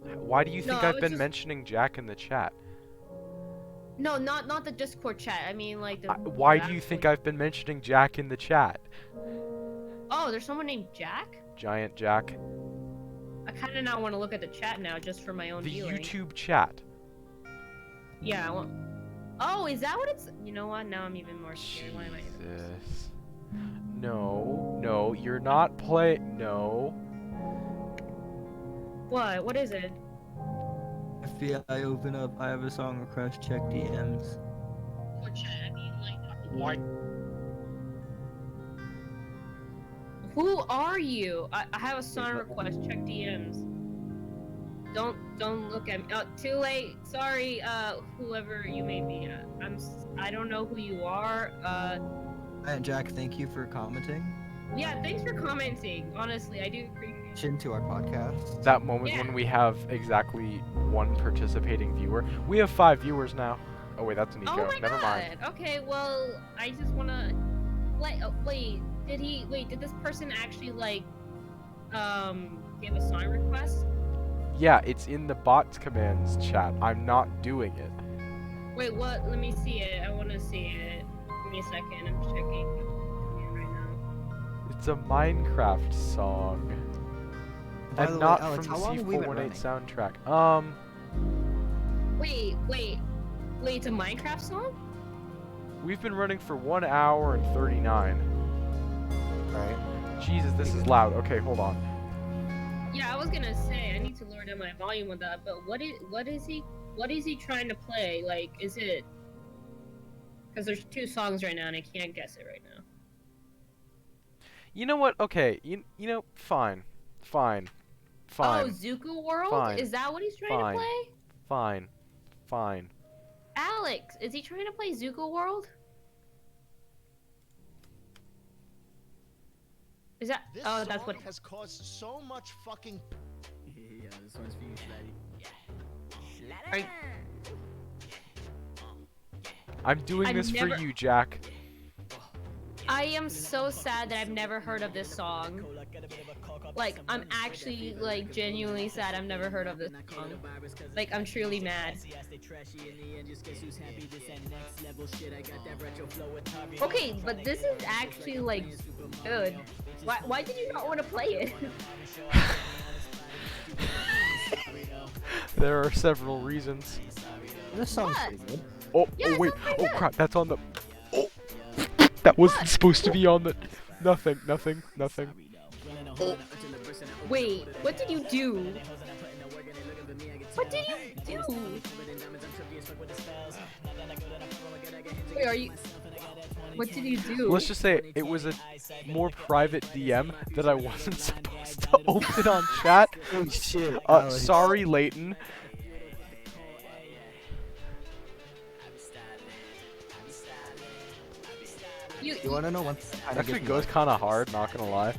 going on?
Why do you
No,
think
I
I've
was
been
just-
mentioning Jack in the chat?
No, not the Discord chat. I mean, like the.
Why
the
do you think
actual-
I've been mentioning Jack in the chat?
Oh, there's someone named Jack.
Giant Jack.
I kind of now want to look at the chat now, just for my own
The
viewing.
YouTube chat.
Yeah. I want... Oh, is that what it's? You know what? Now I'm even more scared. Why am I?
Jesus. No, you're not no.
What? What is it?
FBI, open up. I have a song request. Check DMs.
What chat? I mean, like.
What?
Who are you? I have a song request. Check DMs. Don't look at me. Oh, too late. Sorry. Whoever you may be. I don't know who you are.
Jack, thank you for commenting.
Yeah. Thanks for commenting. Honestly, I do appreciate it.
To our podcast.
That moment
Yeah.
when we have exactly one participating viewer. We have 5 viewers now. Oh wait, that's Nico.
Oh my
Never
god.
mind.
Okay. Well, I just wanna. Wait. Did this person actually like give a song request?
Yeah, it's in the bots commands chat. I'm not doing it.
Wait, what? Let me see it. I want to see it. Give me a second. I'm checking right now.
It's a Minecraft song.
By
And
the way,
not
Alex,
from
how
the
long have we been
C418
running?
soundtrack.
Wait. It's a Minecraft song?
We've been running for 1 hour and 39. Right? Jesus, this is loud. Okay, hold on.
Yeah, I was gonna say I need to lower down my volume with that. But what is he trying to play? Like, is it? Because there's 2 songs right now, and I can't guess it right now.
You know what? Okay, you know, fine.
Oh, Zuko World?
Fine.
Is that what he's trying
Fine.
to play?
Fine.
Alex, is he trying to play Zuko World? Is that?
This
Oh, that's
song
what.
has caused so much fucking.
Yeah, this one's for you, Slady.
Are you-
I'm doing
I've
this
never-
for you, Jack.
I am so sad that I've never heard of this song. Like, I'm actually, like, genuinely sad I've never heard of this song. Like, I'm truly mad. Okay, but this is actually, like, good. Why did you not want to play it?
There are several reasons.
This song's
What?
pretty good.
Oh,
Yeah,
oh
it
wait.
sounds pretty
Oh
good.
crap, that's on the. Oh, that wasn't supposed to be on the. Nothing.
Wait, what did you do? What did you do? Wait, are you... What did you do?
Let's just say it was a more private DM that I wasn't supposed to open on chat.
Oh shit.
Sorry, Leighton.
You wanna know one?
It actually goes kind of hard, not gonna lie.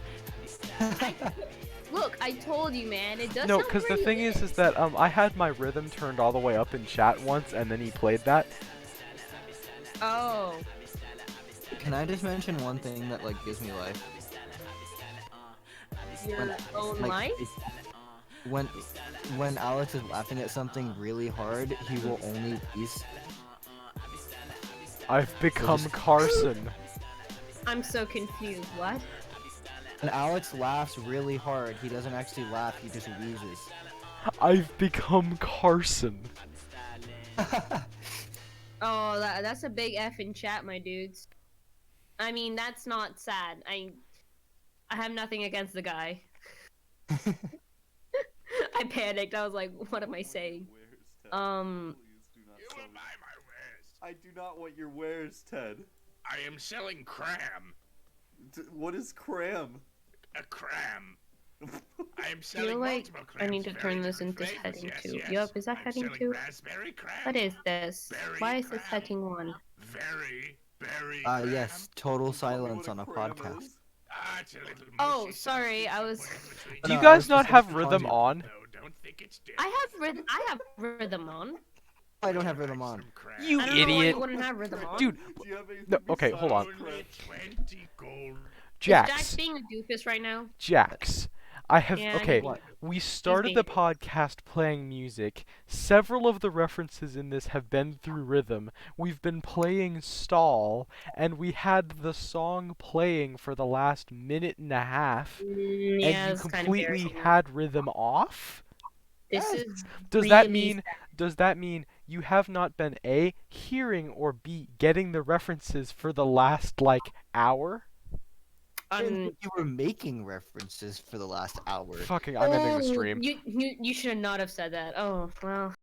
Look, I told you, man. It does.
No,
sound
because the
pretty
thing
lit.
is that I had my rhythm turned all the way up in chat once, and then he played that.
Oh.
Can I just mention one thing that like gives me life?
Your own
Like,
life?
when Alex is laughing at something really hard, he will only wheeze.
I've become
just-
Carson.
I'm so confused. What?
When Alex laughs really hard, he doesn't actually laugh, he just wheezes.
I've become Carson.
Oh, that's a big F in chat, my dudes. I mean, that's not sad. I have nothing against the guy. I panicked. I was like, what am I saying?
You will buy my wares.
I do not want your wares, Ted.
I am selling cram.
What is cram?
A cram. I am
I
selling
feel like
multiple
I
crams,
need to
very
turn this
different
into
flavors.
heading
Yes,
2.
yes.
Yup, is that
I'm
heading
selling
2?
raspberry cram.
What is this?
Berry
Why is this
cram.
heading 1?
Very
Yes, total silence on a podcast.
It's a little
Oh,
mushy
sorry,
sauce.
I was-
Put it between
Do you
No, I
guys
was
not
just
have
making fun
rhythm
of you.
on?
No, don't think it's
I have rhythm on.
I don't have rhythm on.
You
I don't know why
idiot.
you wouldn't have rhythm on.
Dude,
Do you have anything
no, okay, hold on.
besides cram?
20 gold.
Jax
Jax.
being a doofus right now?
Jax. I have
Yeah,
okay.
What?
We started the podcast playing music. Several of the references in this have been through rhythm. We've been playing stall, and we had the song playing for the last minute and a half,
Yeah,
and you
it's kind of
completely
embarrassing.
had rhythm off?
This is
Does that
really
mean you have not been A, hearing, or B, getting the references for the last like hour?
I didn't think you were making references for the last hour.
Fucking I'm ending the
Oh,
stream.
you should not have said that. Oh well.